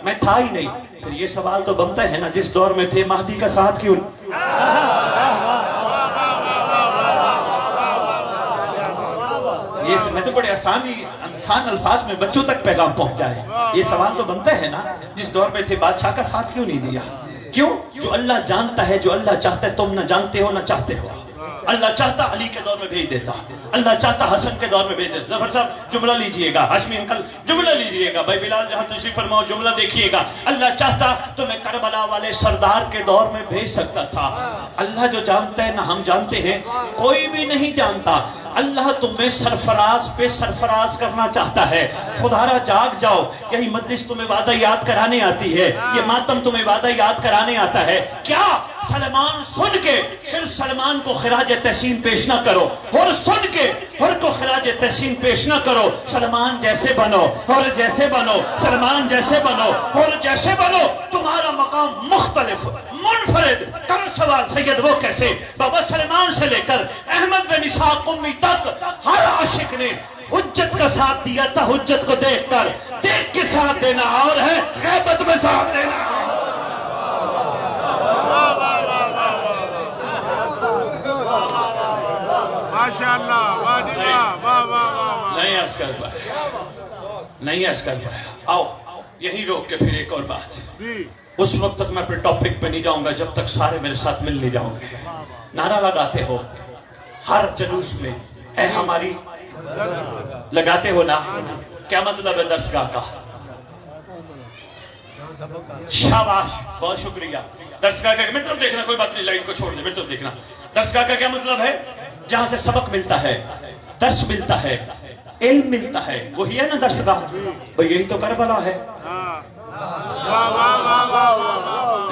میں تھا ہی نہیں. پھر یہ سوال تو بنتا ہے نا جس دور میں تھے مہدی کا ساتھ کیوں نہیں؟ میں تو بڑے آسان الفاظ میں بچوں تک پیغام پہنچا ہے. یہ سوال تو بنتا ہے نا جس دور میں تھے بادشاہ کا ساتھ کیوں نہیں دیا؟ کیوں؟ جو اللہ جانتا ہے، جو اللہ چاہتا ہے، تم نہ جانتے ہو نہ چاہتے ہو. اللہ چاہتا علی کے دور میں بھیج دیتا، اللہ چاہتا حسن کے دور میں بھیج دیتا. ظفر صاحب جملہ لیجئے گا، ہاشمی انکل جملہ لیجئے گا، بھائی بلال جہاں تشریف فرماؤ جملہ دیکھیے گا. اللہ چاہتا تو میں کربلا والے سردار کے دور میں بھیج سکتا تھا. اللہ جو جانتا ہے نہ ہم جانتے ہیں، کوئی بھی نہیں جانتا. اللہ تمہیں سرفراز پہ سرفراز کرنا چاہتا ہے. خدارا جاگ جاؤ، یہی مجلس تمہیں وعدہ یاد کرانے آتی ہے، یہ ماتم تمہیں وعدہ یاد کرانے آتا ہے. کیا سلمان سن کے صرف سلمان کو خراج تحسین پیش نہ کرو، اور سن کے ہر کو خراج تحسین پیش نہ کرو. سلمان جیسے بنو اور جیسے بنو، سلمان جیسے بنو اور جیسے بنو. تمہارا مقام مختلف منفرد. کم سوال سید وہ کیسے؟ بابا سلمان سے لے کر احمد بن اسحاق قمی تک ہر عاشق نے حجت کا ساتھ دیا تھا. حجت کو دیکھ کر دیکھ کے ساتھ دینا اور ہے غیبت میں ساتھ دینا. ماشاءاللہ، نہیں عرض کر پایا، نہیں عرض کر پایا. آؤ یہی روک کے پھر ایک اور بات ہے. اس وقت تک میں اپنے ٹاپک پہ نہیں جاؤں گا جب تک سارے میرے ساتھ مل نہیں جاؤں گے. نعرہ لگاتے ہو ہر جلوس میں، اے ہماری، لگاتے ہو نا؟ کیا مطلب ہے درسگاہ کا؟ شاباش، بہت شکریہ. درسگاہ کا میری طرف دیکھنا، کوئی بات نہیں، لائن کو چھوڑ دے، میری طرف دیکھنا. درسگاہ کا کیا مطلب ہے؟ جہاں سے سبق ملتا ہے، درس ملتا ہے، علم ملتا ہے، وہی ہے نا درسگاہ. بھئی یہی تو کربلا ہے،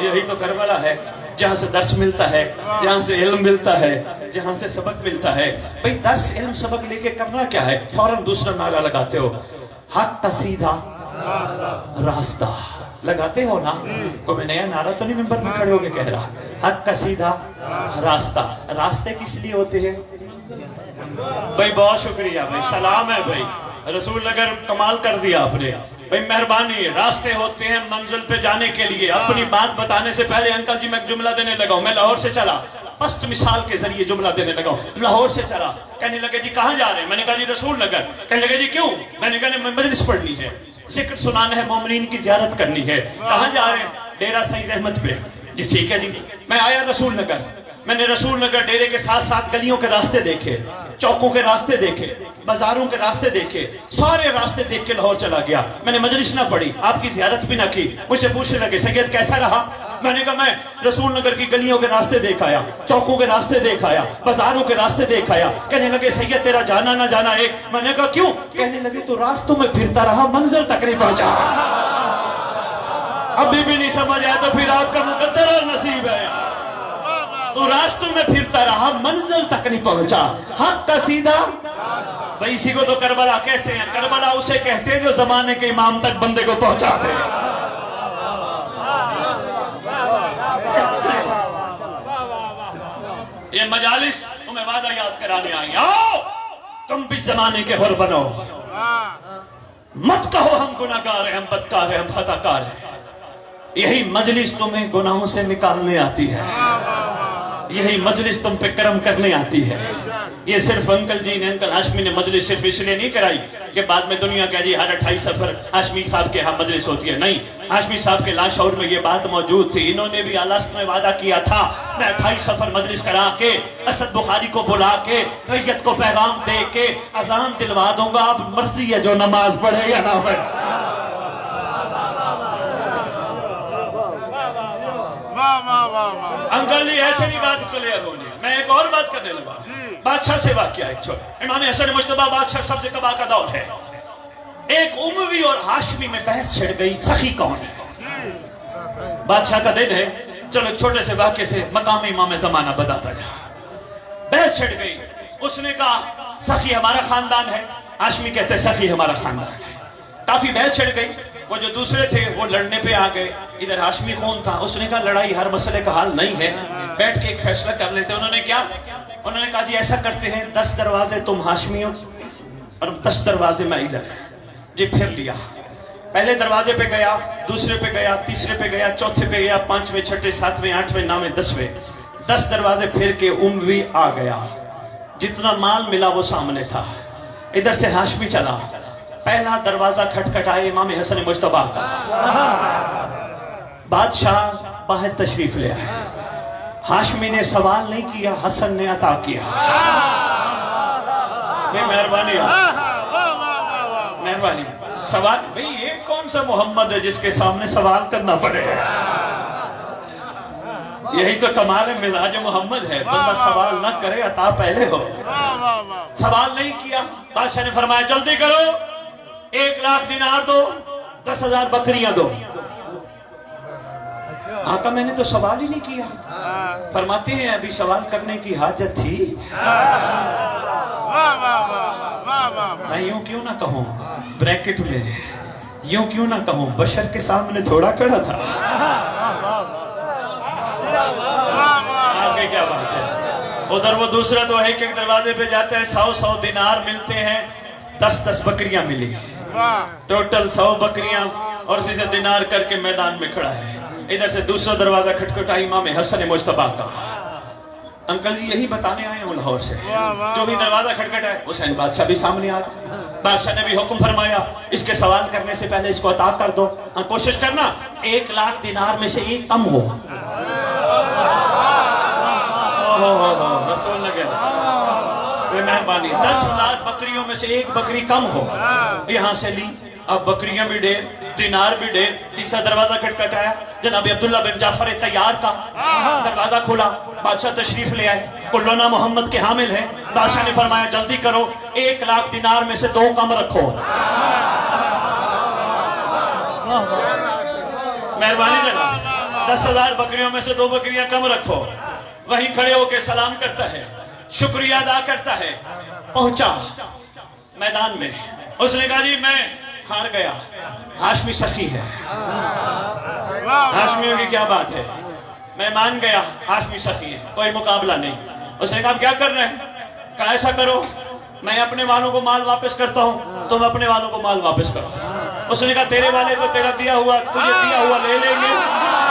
یہی تو کربلا ہے، جہاں سے درس ملتا ہے، جہاں سے علم ملتا ہے، جہاں سے سبق ملتا ہے. بھئی درس علم سبق لے کے کرنا کیا ہے؟ فوراً دوسرا نعرہ لگاتے ہو، حق کا سیدھا راستہ. لگاتے ہو نا؟ کوئی نیا نعرہ تو نہیں ممبر میں کھڑے ہو کے کہہ رہا. حق کا سیدھا راستہ. راستے کس لیے ہوتے ہیں؟ بھئی بہت شکریہ، بھئی سلام ہے. بھئی رسول نگر کمال کر دیا آپ نے. بھئی مہربانی. راستے ہوتے ہیں منزل پہ جانے کے لیے. اپنی بات بتانے سے پہلے انکل جی میں ایک جملہ دینے لگا ہوں. میں لاہور سے چلا، پست مثال کے ذریعے جملہ دینے لگا ہوں. لاہور سے چلا، کہنے لگے جی کہاں جا رہے ہیں؟ میں نے کہا جی رسول نگر. کہنے لگے جی کیوں؟ میں نے کہا مجلس پڑھنی ہے، ذکر سنانا ہے، مومنین کی زیارت کرنی ہے. کہاں جا رہے ہیں؟ ڈیرہ سید احمد پہ. جی ٹھیک ہے جی. میں آیا رسول نگر. میں نے رسول نگر ڈیرے کے ساتھ ساتھ گلیوں کے راستے دیکھے، چوکوں کے راستے دیکھے، بازاروں کے راستے دیکھے، سارے راستے دیکھ کے لاہور چلا گیا. میں نے مجلس نہ پڑھی، آپ کی زیارت بھی نہ کی. مجھ سے پوچھنے لگے سید کیسا رہا؟ میں نے کہا میں رسول نگر کی گلیوں کے راستے دیکھ آیا، چوکوں کے راستے دیکھ آیا، بازاروں کے راستے دیکھ آیا. کہنے لگے سید تیرا جانا نہ جانا ایک. میں نے کہا کیوں؟ کہنے لگے تو راستوں میں پھرتا رہا، منزل تک نہیں پہنچا. ابھی بھی نہیں سمجھ آیا تو پھر آپ کا مقدر اور نصیب ہے. تو راستوں میں پھرتا رہا، منزل تک نہیں پہنچا. حق کا سیدھا. بھئی اسی کو تو کربلا کہتے ہیں. کربلا اسے کہتے ہیں جو زمانے کے امام تک بندے کو پہنچاتے ہیں. یہ مجالس تمہیں وعدہ یاد کرانے آئی. آؤ تم بھی زمانے کے حر بنو. مت کہو ہم گناہگار ہیں، ہم بدکار ہیں، ہم خطا کار ہیں. یہی مجلس تمہیں گناہوں سے نکالنے آتی ہے، یہی مجلس تم پہ کرم کرنے آتی ہے. یہ صرف انکل جی نے، انکل ہاشمی نے مجلس صرف اس لیے نہیں کرائی کہ بعد میں دنیا کہہ جی ہر 28 سفر ہاشمی صاحب کے ہاں مجلس ہوتی ہے. نہیں، ہاشمی صاحب کے لاشعور میں یہ بات موجود تھی. انہوں نے بھی الست میں وعدہ کیا تھا میں 28 سفر مجلس کرا کے اسد بخاری کو بلا کے ریت کو پیغام دے کے اذان دلوا دوں گا. اب مرضی ہے جو نماز پڑھے یا نہ پڑھے. انکل جی ایسے نہیں بات کلیئر ہونی. میں ایک اور بات کرنے لگا. بادشاہ سے واقعہ ایک چھوڑ. امام حسن مجتبی بادشاہ سبز قبا کا دور ہے. ایک اموی اور ہاشمی میں بحث چھڑ گئی سخی کون ہے. بادشاہ کا دن ہے، چلو ایک چھوٹے سے واقعے سے مقام امام زمانہ بتاتا جا. بحث چھڑ گئی. اس نے کہا سخی ہمارا خاندان ہے، ہاشمی کہتے ہیں سخی ہمارا خاندان ہے. کافی بحث چھڑ گئی. وہ جو دوسرے تھے وہ لڑنے پہ آ گئے. ادھر ہاشمی خون تھا. اس نے کہا لڑائی ہر مسئلے کا حال نہیں ہے، بیٹھ کے ایک فیصلہ کر لیتے. انہوں نے کیا؟ انہوں نے کہا جی ایسا کرتے ہیں 10 دروازے تم ہاشمیوں اور 10 دروازے میں ادھر. جی پھر لیا. پہلے دروازے پہ گیا، دوسرے پہ گیا، تیسرے پہ گیا، چوتھے پہ گیا، 5ویں 6ویں 7ویں 8ویں 9ویں 10ویں 10 دروازے پھر کے اموی آ گیا. جتنا مال ملا وہ سامنے تھا. ادھر سے ہاشمی چلا، پہلا دروازہ کھٹکھٹائے امام حسن مجتبیٰ کا، بادشاہ باہر تشریف لے آئے، ہاشمی نے سوال نہیں کیا، حسن نے عطا کیا۔ مہربانی مہربانی، سوال بھئی یہ کون سا محمد ہے جس کے سامنے سوال کرنا پڑے؟ یہی تو کمال مزاج محمد ہے، بندہ سوال نہ کرے عطا پہلے ہو۔ سوال نہیں کیا، بادشاہ نے فرمایا جلدی کرو، 1,00,000 دینار دو، 10,000 بکریاں دو۔ آقا میں نے تو سوال ہی نہیں کیا۔ فرماتے ہیں ابھی سوال کرنے کی حاجت تھی؟ میں یوں کیوں نہ کہوں، بریکٹ میں یوں کیوں نہ کہوں، بشر کے سامنے تھوڑا کھڑا تھا۔ آگے کیا بات ہے؟ ادھر وہ دوسرا تو ہے کہ دروازے پہ جاتے ہیں، 100 دینار ملتے ہیں، 10 بکریاں ملی، ٹوٹل 100 بکریاں اور اسی سے دینار کر کے میدان میں کھڑا ہے۔ ادھر سے دوسرا دروازہ کھٹکھٹا امام حسن مجتبیٰ کا۔ انکل جی یہی بتانے آئے ہیں لاہور سے، جو بھی دروازہ کھٹکھٹا ہے حسین بادشاہ بھی سامنے آ گئے۔ بادشاہ نے بھی حکم فرمایا اس کے سوال کرنے سے پہلے اس کو عطا کر دو، کوشش کرنا 1,00,000 دینار میں سے ایک کم ہو۔ رسول لگے مہربانی، 10,000 بکریوں میں سے ایک بکری کم ہو، یہاں سے لی۔ اب بکریاں بھی ڈھیر، دینار بھی ڈھیر۔ تیسرا دروازہ کھٹکھٹایا، جناب عبداللہ بن جعفر تیار کا، دروازہ کھولا، بادشاہ تشریف لے آئے، کلنا محمد کے حامل ہیں۔ بادشاہ نے فرمایا جلدی کرو، 1,00,000 دینار میں سے 2 کم رکھو۔ مہربانی جناب، 10,000 بکریوں میں سے 2 بکریاں کم رکھو۔ وہیں کھڑے ہو کے سلام کرتا ہے، شکریہ ادا کرتا ہے، پہنچا میدان میں۔ اس نے کہا جی میں ہار گیا، ہاشمی سخی ہے۔ ہاشمیوں کی کیا بات ہے، میں مان گیا ہاشمی سخی ہے، کوئی مقابلہ نہیں۔ اس نے کہا کیا کر رہے ہیں؟ کہا ایسا کرو میں اپنے والوں کو مال واپس کرتا ہوں، تم اپنے والوں کو مال واپس کرو۔ اس نے کہا تیرے والے تو تیرا دیا ہوا، تجھے دیا ہوا لے لیں گے،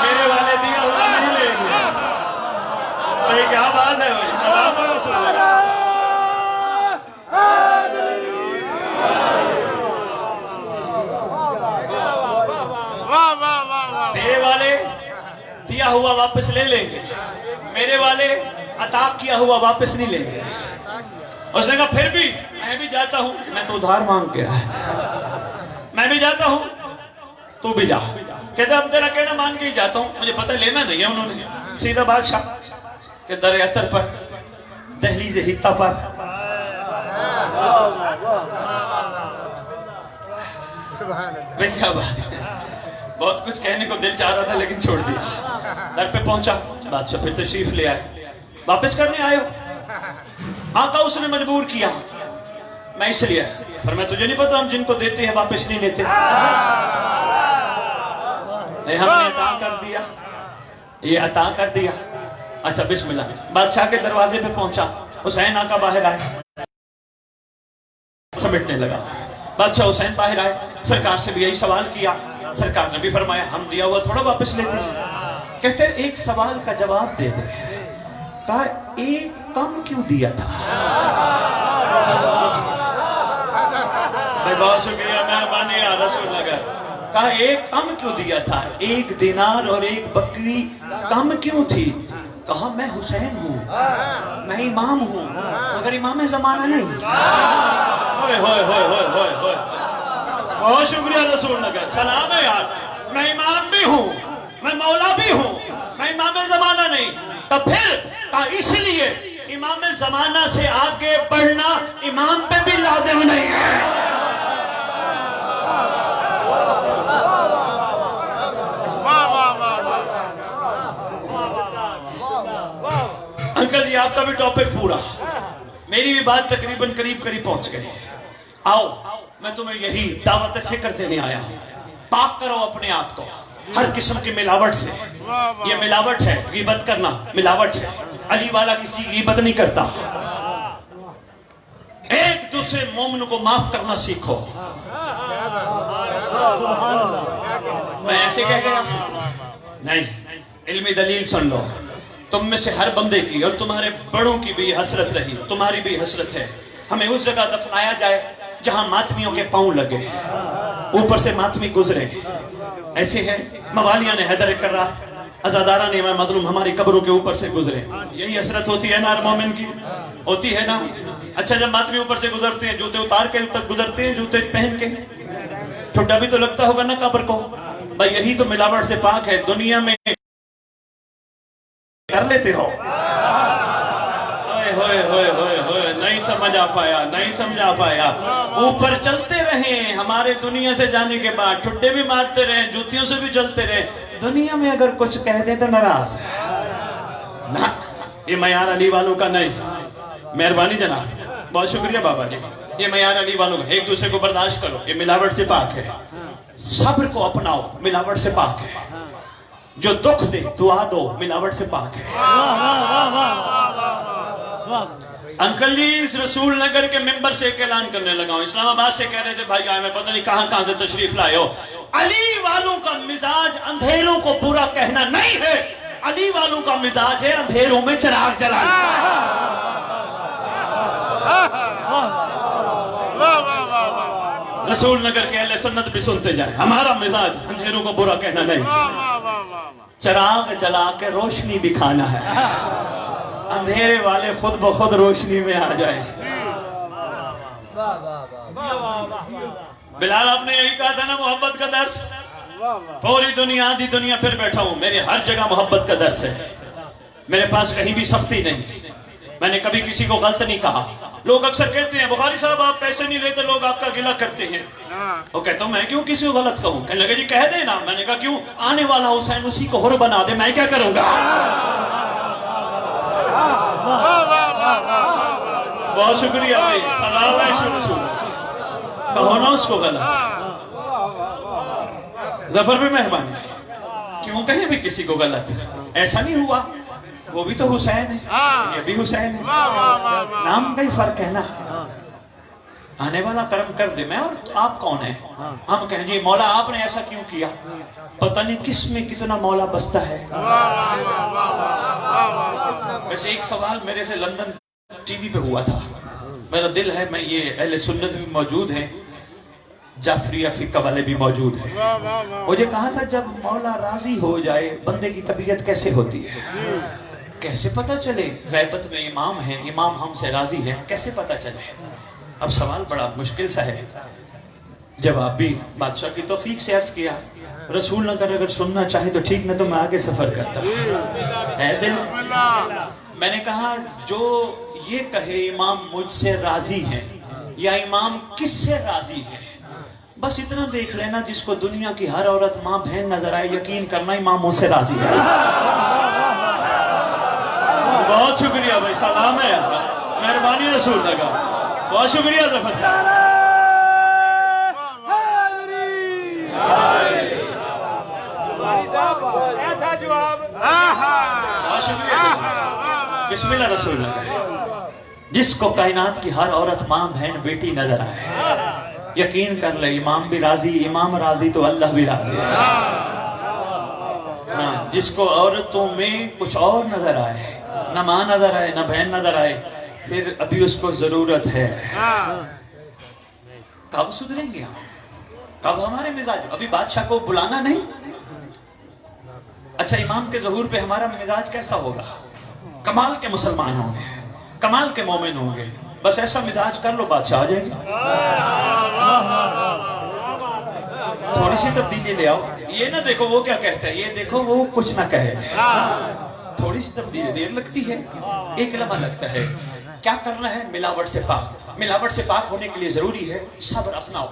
میرے والے دیا ہوا نہیں لیں گے۔ کیا بات ہے بھائی، سلام رسول اللہ۔ تیرے والے دیا ہوا واپس لے لیں گے، میرے والے عطا کیا ہوا واپس نہیں لیں گے۔ اس نے کہا پھر بھی میں بھی جاتا ہوں، میں تو ادھار مانگ گیا ہے، میں بھی جاتا ہوں تو بھی جا۔ کہتے اب تیرا کہنا مان کے ہی جاتا ہوں، مجھے پتہ لینا نہیں ہے انہوں نے۔ سیدھا بادشاہ کہ در عطر پر، دہلیز حطہ پر، کیا بات ہے، بہت کچھ کہنے کو دل چاہ رہا تھا لیکن چھوڑ دیا۔ در پہ پہنچا، بادشاہ پھر تشریف لے آئے، واپس کرنے آئے ہو؟ آقا اس نے مجبور کیا، میں اس لیے فرمایا تجھے نہیں پتا ہم جن کو دیتے ہیں واپس نہیں لیتے؟ ہم نے عطا کر دیا، یہ عطا کر دیا۔ اچھا بسم اللہ۔ بادشاہ کے دروازے پہ پہنچا، حسین آقا باہر آئے، سمٹنے لگا۔ بادشاہ حسین باہر آئے، سرکار سے بھی یہی سوال کیا، سرکار نے بھی فرمایا ہم دیا ہوا تھوڑا واپس لیتے ہیں۔ کہتے ہیں ایک سوال کا جواب دے دے۔ کہا ایک کم کیوں دیا تھا؟ بہت شکریہ، مہربانی یا رسول اللہ۔ کہا ایک کم کیوں دیا تھا، 1 دینار اور 1 بکری کم کیوں تھی؟ کہا میں حسین ہوں، میں امام ہوں، مگر امام زمانہ نہیں۔ ہوئے ہوئے ہوئے ہوئے ہوئے ہوئے، بہت شکریہ رسول اللہ، سلام ہے یار، میں امام بھی ہوں، میں مولا بھی ہوں، میں امام زمانہ نہیں۔ تو پھر کہا اس لیے امام زمانہ سے آگے بڑھنا امام پہ بھی لازم نہیں ہے۔ انکل جی آپ کا بھی ٹاپک پورا، میری بھی بات تقریباً قریب پہنچ گئی۔ آؤ میں تمہیں یہی دعوت فکر دینے آیا ہوں، پاک کرو اپنے آپ کو ہر قسم کی ملاوٹ سے۔ یہ ملاوٹ ہے، غیبت کرنا ملاوٹ ہے، علی والا کسی غیبت نہیں کرتا۔ ایک دوسرے مومن کو معاف کرنا سیکھو۔ میں ایسے کہہ گیا نہیں، علمی دلیل سن لو۔ تم میں سے ہر بندے کی اور تمہارے بڑوں کی بھی حسرت رہی، تمہاری بھی حسرت ہے، ہمیں اس جگہ دفنایا جائے جہاں ماتمیوں کے پاؤں لگے، اوپر سے ماتمی گزرے. ایسے ہے موالیہ نے حیدر کرا، عزادارہ نے امام مظلوم ہماری قبروں کے اوپر سے گزرے. یہی حسرت ہوتی ہے نا ہر مومن کی، ہوتی ہے نا. اچھا جب ماتمی اوپر سے گزرتے ہیں، جوتے اتار کے تک گزرتے ہیں، جوتے پہن کے، ٹھڈا بھی تو لگتا ہوگا نا قبر کو. بھائی یہی تو ملاوٹ سے پاک ہے. دنیا میں کر لیتے ہو، ہوئے ہوئے ہوئے ہوئے نہیں سمجھ آ پایا، نہیں سمجھا پایا. اوپر چلتے رہیں ہمارے دنیا سے جانے کے بعد، ٹھڈے بھی مارتے رہیں، جوتیوں سے بھی چلتے رہیں. دنیا میں اگر کچھ کہہ دیں تو ناراض نہ، یہ معیار علی والوں کا نہیں. مہربانی جناب، بہت شکریہ بابا جی. یہ معیار علی والوں کا، ایک دوسرے کو برداشت کرو، یہ ملاوٹ سے پاک ہے. صبر کو اپناؤ، ملاوٹ سے پاک ہے. جو دکھ دے دعا دو، ملاوٹ سے پاک ہے. انکل جی اس رسول نگر کے ممبر سے ایک اعلان کرنے لگا ہوں. اسلام آباد سے کہہ رہے تھے بھائی آئے، میں پتہ نہیں کہاں سے تشریف لائے ہو. علی والوں کا مزاج اندھیروں کو برا کہنا نہیں ہے، علی والوں کا مزاج ہے اندھیروں میں چراغ جلانا. رسول نگر کے اہل سنت بھی سنتے جائیں، ہمارا مزاج اندھیروں کو برا کہنا نہیں، چراغ جلا کے روشنی دکھانا ہے. اندھیرے والے خود بخود روشنی میں آ جائیں. بلال آپ نے یہی کہا تھا نا محبت کا درس. پوری دنیا آدھی دنیا پھر بیٹھا ہوں، میرے ہر جگہ محبت کا درس ہے. میرے پاس کہیں بھی سختی نہیں، میں نے کبھی کسی کو غلط نہیں کہا. لوگ اکثر کہتے ہیں بخاری صاحب آپ پیسے نہیں لیتے، لوگ آپ کا گلہ کرتے ہیں. وہ کہتا ہوں میں کیوں کسی کو غلط کہوں؟ کہنے لگے جی کہہ دے نا. میں نے کہا کیوں؟ آنے والا حسین اسی کو حر بنا دے، میں کیا کروں گا؟ بہت شکریہ بھائی، سلام علیہ رسول. کہو نا اس کو غلط. ظفر بھی مہربانی، کیوں کہیں بھی کسی کو غلط؟ ایسا نہیں ہوا، وہ بھی تو حسین ہے، یہ بھی حسین ہے، نام کا ہی فرق ہے نا. آنے والا کرم کر دے. میں اور آپ کون ہیں؟ ہم کہیں جی مولا آپ نے ایسا کیوں کیا؟ پتہ نہیں کس میں کتنا مولا بستا ہے. ویسے ایک سوال میرے سے لندن ٹی وی پہ ہوا تھا، میرا دل ہے میں یہ اہل سنت بھی موجود ہیں، جعفریہ فقہ والے بھی موجود ہیں. مجھے کہا تھا جب مولا راضی ہو جائے بندے کی طبیعت کیسے ہوتی ہے؟ کیسے پتہ چلے؟ غیبت میں امام ہیں، امام ہم سے راضی ہیں، کیسے پتہ چلے؟ اب سوال بڑا مشکل سا ہے. جواب بھی بادشاہ کی توفیق سے عرض کیا، رسول اگر سننا چاہے تو ٹھیک، نہ تو میں آگے سفر کرتا ہے دل. میں نے کہا جو یہ کہے امام مجھ سے راضی ہیں یا امام کس سے راضی ہے، بس اتنا دیکھ لینا جس کو دنیا کی ہر عورت ماں بہن نظر آئے یقین کرنا امام مجھ سے راضی ہے. بہت شکریہ بھائی، سلام ہے، مہربانی رسول لگا. بہت شکریہ ظفر صاحب. ایسا جواب. بہت شکریہ. بسم اللہ رسول لگا. جس کو کائنات کی ہر عورت ماں بہن بیٹی نظر آئے یقین کر لے امام بھی راضی، امام راضی تو اللہ بھی راضی ہے. ہاں جس کو عورتوں میں کچھ اور نظر آئے، نہ ماں نظر آئے نہ بہن نظر آئے، پھر ابھی اس کو ضرورت ہے. کب سدھریں گے ہم؟ کب ہمارے مزاج؟ ابھی بادشاہ کو بلانا نہیں. اچھا امام کے ظہور پہ ہمارا مزاج کیسا ہوگا؟ کمال کے مسلمان ہوں گے، کمال کے مومن ہوں گے. بس ایسا مزاج کر لو بادشاہ آ جائے گا. تھوڑی سی تبدیلی لے آؤ. یہ نہ دیکھو وہ کیا کہتا ہے، یہ دیکھو وہ کچھ نہ کہے. تھوڑی سی تبدیلی دیر لگتی ہے، ایک لمحہ لگتا ہے. کیا کرنا ہے؟ ملاوٹ سے پاک. ملاوٹ سے پاک ہونے کے لیے ضروری ہے صبر اپناؤ،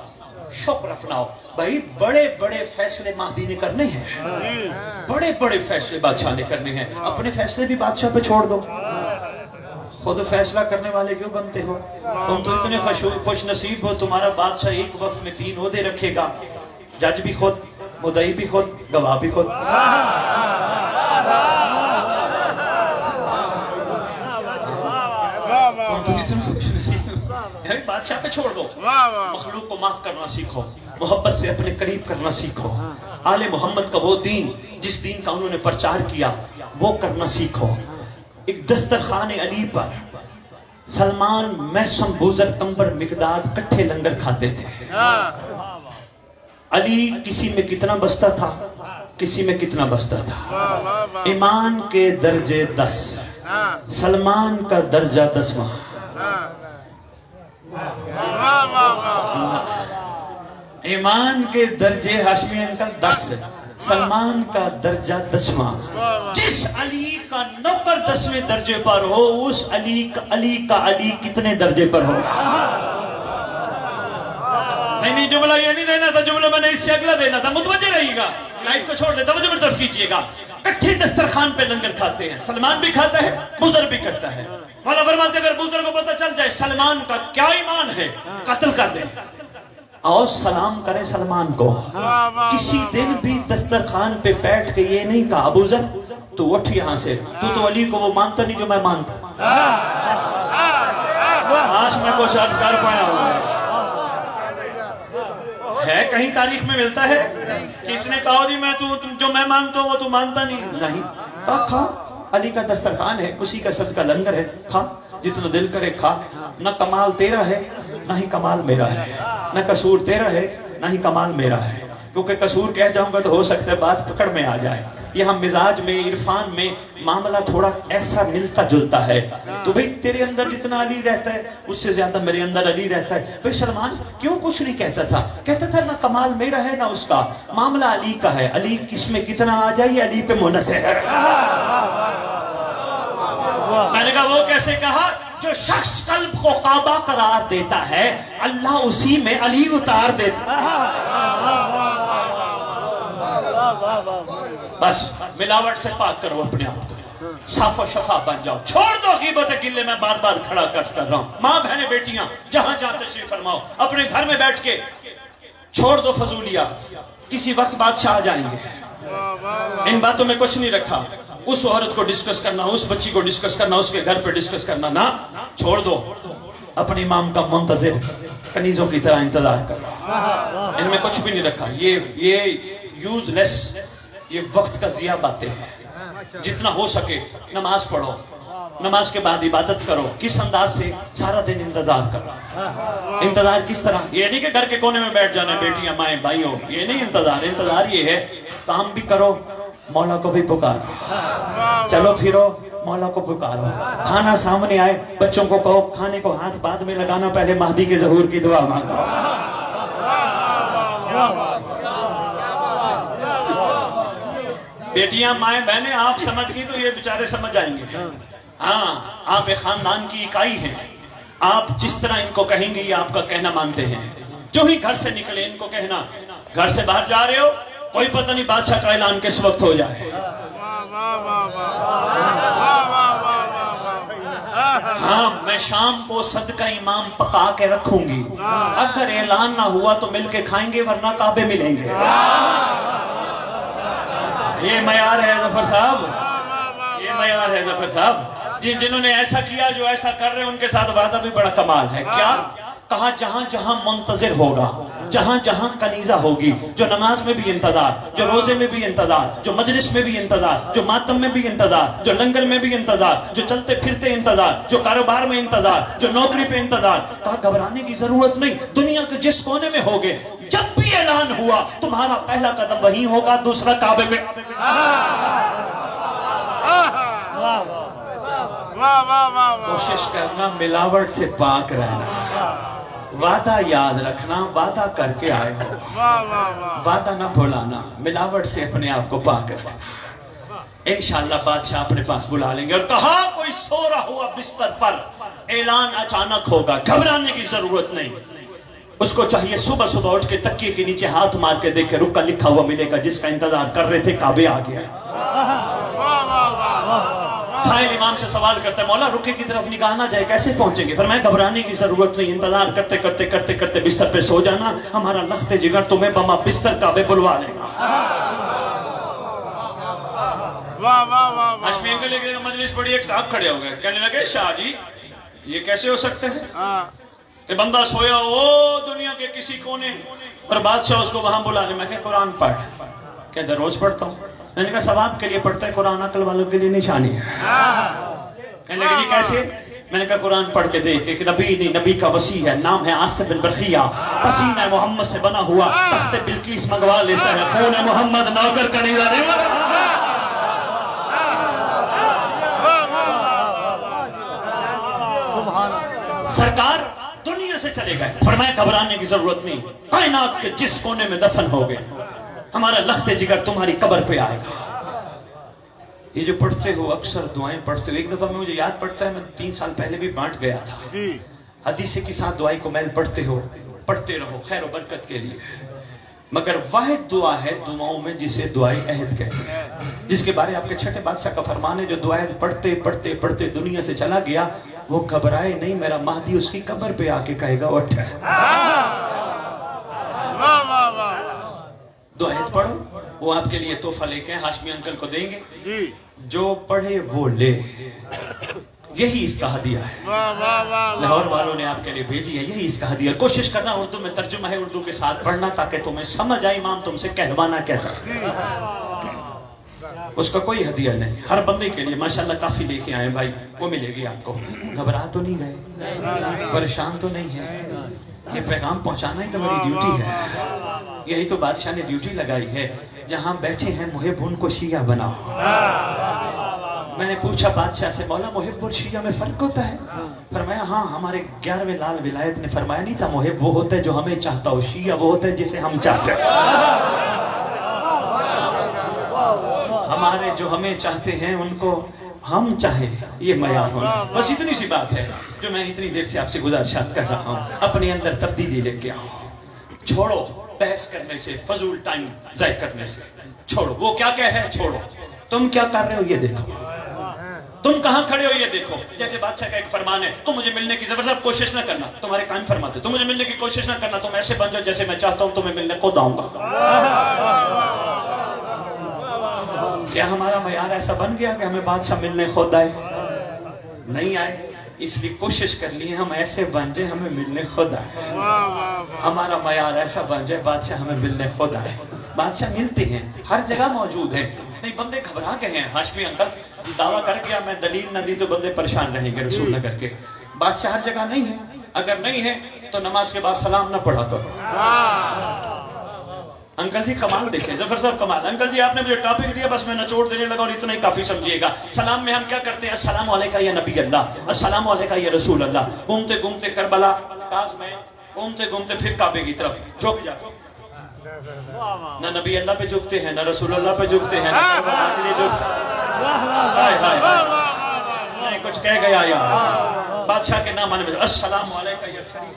شکر اپناؤ. بھائی بڑے بڑے فیصلے مہدی نے کرنے ہیں، بڑے بڑے فیصلے بادشاہ نے کرنے ہیں. اپنے فیصلے بھی بادشاہ پہ چھوڑ دو. خود فیصلہ کرنے والے کیوں بنتے ہو؟ تم تو اتنے خوش نصیب ہو، تمہارا بادشاہ ایک وقت میں 3 عہدے رکھے گا، جج بھی خود، مدعی بھی خود، گواہ بھی خود. تم تو اتنے خوش نصیب ہو، بادشاہ پہ چھوڑ دو. مخلوق کو معاف کرنا سیکھو، محبت سے اپنے قریب کرنا سیکھو. آل محمد کا وہ دین جس دین کا انہوں نے پرچار کیا وہ کرنا سیکھو. ایک دسترخوان علی پر سلمان محسن بوزر کمبر مقداد کٹھے لنگر کھاتے تھے. علی کسی میں کتنا بستا تھا, کسی میں کتنا بستا تھا. ایمان کے درجے 10, سلمان کا درجہ 10واں. ایمان کے درجے ہاشمی انکل 10, سلمان کا درجہ 10واں. جس علی کا نوکر 10ویں درجے پر ہو, اس علی کا علی کتنے درجے پر ہو. نہیں جملہ یہ نہیں دینا تھا, جملہ میں نے اس سے اگلا دینا تھا. متوجہ رہیے گا, لائٹ کو چھوڑ دے, توجہ پر طرف کیجئے گا. کٹھے دسترخوان پہ لنگر کھاتے ہیں. سلمان بھی کھاتا ہے, بوزر بھی کرتا ہے. مولا فرماتے اگر بوزر کو پتہ چل جائے سلمان کا کیا ایمان ہے, قتل کر دیں اور سلام کریں سلمان کو. کسی دن بھی دسترخوان پہ بیٹھ کے یہ نہیں کہا بوزر تو اٹھ یہاں سے, تو علی کو وہ مانتا نہیں جو میں مانتا. آج میں کچھ عرض کر پایا ہوں ہے, کہیں تاریخ میں ملتا ہے کس نے کہا جی میں جو میں مانتا ہوں وہ تو مانتا نہیں. کھا, علی کا دسترخوان ہے, اسی کا صدقہ لنگر ہے, کھا جتنا دل کرے کھا. نہ کمال تیرا ہے نہ ہی کمال میرا ہے, نہ قصور تیرا ہے نہ ہی کمال میرا ہے. کیونکہ قصور کہہ جاؤں گا تو ہو سکتا ہے بات پکڑ میں آ جائے. یہاں مزاج میں, عرفان میں معاملہ تھوڑا ایسا ملتا جلتا ہے. تو بھئی تیرے اندر جتنا علی رہتا ہے اس سے زیادہ میرے اندر علی رہتا ہے. بھئی سلمان کیوں کچھ نہیں کہتا تھا, کہتا تھا نہ کمال میرا ہے نہ اس کا, معاملہ علی کا ہے. علی کس میں کتنا آ جائے علی پہ منحصر ہے. میں نے کہا وہ کیسے کہا, جو شخص قلب کو کعبہ قرار دیتا ہے اللہ اسی میں علی اتار دیتا ہے. بس ملاوٹ سے پاک کرو اپنے آپ کو, صاف و شفاف بن جاؤ. چھوڑ دو غیبت گلے میں بار بار کھڑا کر رہا ہوں. ماں بہنیں بیٹیاں جہاں جہاں تشریف فرماؤ اپنے گھر میں بیٹھ کے چھوڑ دو فضولیات. کسی وقت بادشاہ آ جائیں گے, ان باتوں میں کچھ نہیں رکھا. اس عورت کو ڈسکس کرنا, اس بچی کو ڈسکس کرنا, اس کے گھر پہ ڈسکس کرنا, نہ چھوڑ دو. اپنے امام کا منتظر کنیزوں کی طرح انتظار کرو. ان میں کچھ بھی نہیں رکھا. یہ یوز لیس, یہ وقت کا ضیاع باتیں ہیں. جتنا ہو سکے نماز پڑھو, نماز کے بعد عبادت کرو. کس انداز سے, سارا دن انتظار کرو. انتظار کس طرح, یہ نہیں کہ گھر کے کونے میں بیٹھ جانا بیٹیاں مائیں بھائیوں, یہ نہیں انتظار. انتظار یہ ہے کام بھی کرو مولا کو بھی پکارو, چلو پھرو مولا کو پکارو. کھانا سامنے آئے بچوں کو کہو کھانے کو ہاتھ بعد میں لگانا, پہلے مہدی کے ظہور کی دعا مانگو. بیٹیاں مائیں بہنیں آپ سمجھ گئی تو یہ بیچارے سمجھ آئیں گے. ہاں آپ ایک خاندان کی اکائی ہیں. آپ جس طرح ان کو کہیں گے یہ آپ کا کہنا مانتے ہیں. جو ہی گھر سے نکلے ان کو کہنا گھر سے باہر جا رہے ہو, کوئی پتہ نہیں بادشاہ کا اعلان کس وقت ہو جائے. ہاں میں شام کو صدقہ امام پکا کے رکھوں گی, اگر اعلان نہ ہوا تو مل کے کھائیں گے ورنہ کعبے ملیں گے. یہ معیار ہے ظفر صاحب, یہ معیار ہے ظفر صاحب. جنہوں نے ایسا کیا, جو ایسا کر رہے ہیں, ان کے ساتھ وعدہ بھی بڑا کمال ہے. کیا کہا, جہاں جہاں منتظر ہوگا, جہاں جہاں کنیزہ ہوگی, جو نماز میں بھی انتظار, جو روزے میں بھی انتظار, جو مجلس میں بھی انتظار, جو ماتم میں بھی انتظار, جو لنگر میں بھی انتظار, جو چلتے پھرتے انتظار, جو کاروبار میں انتظار, جو نوکری پہ انتظار. کہا گھبرانے کی ضرورت نہیں, دنیا کے جس کونے میں ہوگے جب بھی اعلان ہوا تمہارا پہلا قدم وہیں ہوگا, دوسرا کعبے میں. کوشش کرنا ملاوٹ سے پاک رہنا, وعدہ یاد رکھنا, وعدہ کر کے آئے ہو, وعدہ نہ بھولانا, ملاوٹ سے اپنے آپ کو پاک رکھنا. انشاءاللہ بادشاہ اپنے پاس بلا لیں گے. اور کہا کوئی سو رہا ہوا بستر پر, اعلان اچانک ہوگا, گھبرانے کی ضرورت نہیں. اس کو چاہیے صبح صبح اٹھ کے تکیے کے نیچے ہاتھ مار کے دیکھے رکا لکھا ہوا ملے گا, جس کا انتظار کر رہے تھے کعبے آ گیا. سائل امام سے سوال کرتا ہے مولا رکے کی طرف نگاہ نہ جائے کیسے پہنچیں گے؟ فرمایا گھبرانے کی ضرورت نہیں, انتظار کرتے کرتے کرتے کرتے بستر پہ سو جانا, ہمارا لخت جگر تمہیں بما بستر کعبے بلوا لے گا. ہاشمی انکل کے مجلس پڑی, ایک صاحب کھڑے ہو گئے, کہنے لگے شاہ جی یہ کیسے ہو سکتے ہیں کہ بندہ سویا ہو دنیا کے کسی کونے اور بادشاہ اس کو وہاں بلا لے. میں کہا قرآن پڑھ. کہتے روز پڑھتا ہوں. میں نے کہا ثواب کے لیے پڑھتا ہے, قرآن عقل والوں کے لیے نشانی ہے. کہنے لگے جی کیسے؟ میں نے کہا قرآن پڑھ کے دیکھ، ایک نبی نہیں، نبی کا وسیع ہے، نام ہے عاصم بن برخیہ، پسینہ محمد سے بنا ہوا تخت بلقیس منگوا لیتا ہے، خون محمد نوکر کا نیرا نہیں بنا۔ سرکار دنیا سے چلے گئے، فرمایا گھبرانے کی ضرورت نہیں، کائنات کے جس کونے میں دفن ہو گئے ہمارا لخت جگر تمہاری قبر پہ آئے گا۔ یہ جو پڑھتے ہو اکثر دعائیں پڑھتے ہو، ایک دفعہ میں مجھے یاد پڑتا ہے، میں 3 سال پہلے بھی بانٹ گیا تھا، حدیث کے ساتھ دعائی کو میل پڑھتے ہو، پڑھتے رہو خیر و برکت کے لیے، مگر واحد دعا ہے دعاؤں میں جسے دعائے عہد کہتے ہیں، جس کے بارے آپ کے چھٹے بادشاہ کا فرمان ہے، جو دعا عہد پڑھتے پڑھتے پڑھتے دنیا سے چلا گیا، وہ گھبرائے نہیں، میرا مہدی اس کی قبر پہ آ کے کہے گا اٹھ ہے۔ دعا عہد پڑھو، وہ آپ کے لیے تحفہ لے کے ہاشمی انکل کو دیں گے، جو پڑھے وہ لے، یہی اس کا ہدیہ ہے۔ لاہور والوں نے آپ کے لیے بھیجی ہے، یہی اس کا ہدیہ ہے۔ کوشش کرنا اردو میں ترجمہ ہے، اردو کے ساتھ پڑھنا تاکہ تمہیں سمجھ آئے امام تم سے کہلوانا کیا چاہتے ہیں۔ اس کا کوئی ہدیہ نہیں، ہر بندے کے لیے ماشاءاللہ کافی لے کے آئے بھائی، وہ ملے گی آپ کو۔ گھبرا تو نہیں گئے، پریشان تو نہیں ہے، یہ پیغام پہنچانا ہی تو میری ڈیوٹی ہے، یہی تو بادشاہ نے ڈیوٹی لگائی ہے، جہاں بیٹھے ہیں محب ان کو شیعہ بناؤ۔ میں نے پوچھا بادشاہ سے، مولا محب اور شیعہ میں فرق ہوتا ہے؟ فرمایا ہاں، ہمارے 11ویں لال ولایت نے فرمایا نہیں تھا محب وہ ہوتا ہے جو ہمیں چاہتا ہو، شیعہ وہ ہوتا ہے جسے ہم چاہتے ہیں۔ ہمارے جو ہمیں چاہتے ہیں ان کو ہم چاہیں، یہ معیار ہونا۔ بس اتنی سی بات ہے جو میں اتنی دیر سے آپ سے گزارشات کر رہا ہوں، اپنے اندر تبدیلی لے کے آؤ، چھوڑو بحث کرنے سے، فضول ٹائم ضائع کرنے سے، چھوڑو وہ کیا کہہ رہے ہیں، چھوڑو تم کیا کر رہے ہو یہ دیکھو، تم کہاں کھڑے ہو یہ دیکھو۔ جیسے بادشاہ کا ایک فرمان ہے، تم مجھے ملنے کی زبردست کوشش نہ کرنا، تمہارے قائم فرماتے تم مجھے ملنے کی کوشش نہ کرنا، تم ایسے بن جاؤ جیسے میں چاہتا ہوں، تمہیں ملنے خود آؤں گا۔ کیا ہمارا معیار ایسا بن گیا کہ ہمیں بادشاہ ملنے خود آئے؟ نہیں آئے، اس لیے کوشش کرنی ہے ہم ایسے بن جائیں ہمیں ملنے خود آئے، ہمارا معیار ایسا بن جائے بادشاہ ہمیں ملنے خود آئے۔ بادشاہ ملتے ہیں، ہر جگہ موجود ہیں، نہیں بندے گھبرا گئے ہیں، ہاشمی انکل دعویٰ کر گیا میں دلیل نہ دی تو بندے پریشان رہیں گے رسول نہ کر کے۔ بادشاہ ہر جگہ نہیں ہے، اگر نہیں ہے تو نماز کے بعد سلام نہ پڑھا کرو۔ انکل جی کمال دیکھیں، ظفر صاحب کمال، انکل جی آپ نے مجھے ٹاپک دیا بس میں نچوڑ دینے لگا اور اتنا ہی کافی سمجھیے گا۔ سلام میں ہم کیا کرتے ہیں؟ السلام علیکہ یا نبی اللہ، السلام علیکہ یا رسول اللہ، گھومتے گھومتے کربلا کاظ میں، گھومتے گھومتے پھر کعبے کی طرف جھک جاتے، نہ نبی اللہ پہ جھکتے ہیں، نہ رسول اللہ پہ جھکتے ہیں، نہ کربلا کے لیے جھکتے ہیں۔ میں کچھ کہہ گیا یار، بادشاہ کے نام آنے میں السلام علیکہ یا شریف،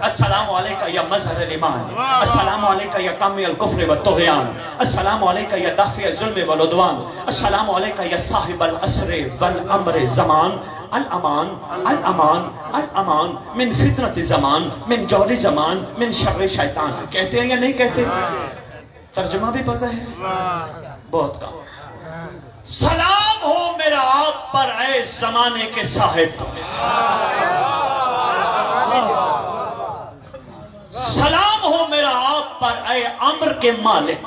السلام علیکہ یا مظہر الایمان، السلام علیکہ یا کامل الکفر والطغیان، السلام علیکہ یا دافع الظلم والعدوان، السلام علیکہ یا صاحب العصر والامر زمان، الامان الامان الامان من فتنت زمان، من جور زمان، من شر شیطان۔ کہتے ہیں یا نہیں کہتے؟ ترجمہ بھی پتہ ہے، بہت کام۔ سلام ہو میرا آپ پر اے زمانے کے صاحب، سلام ہو میرا آپ پر اے امر کے مالک۔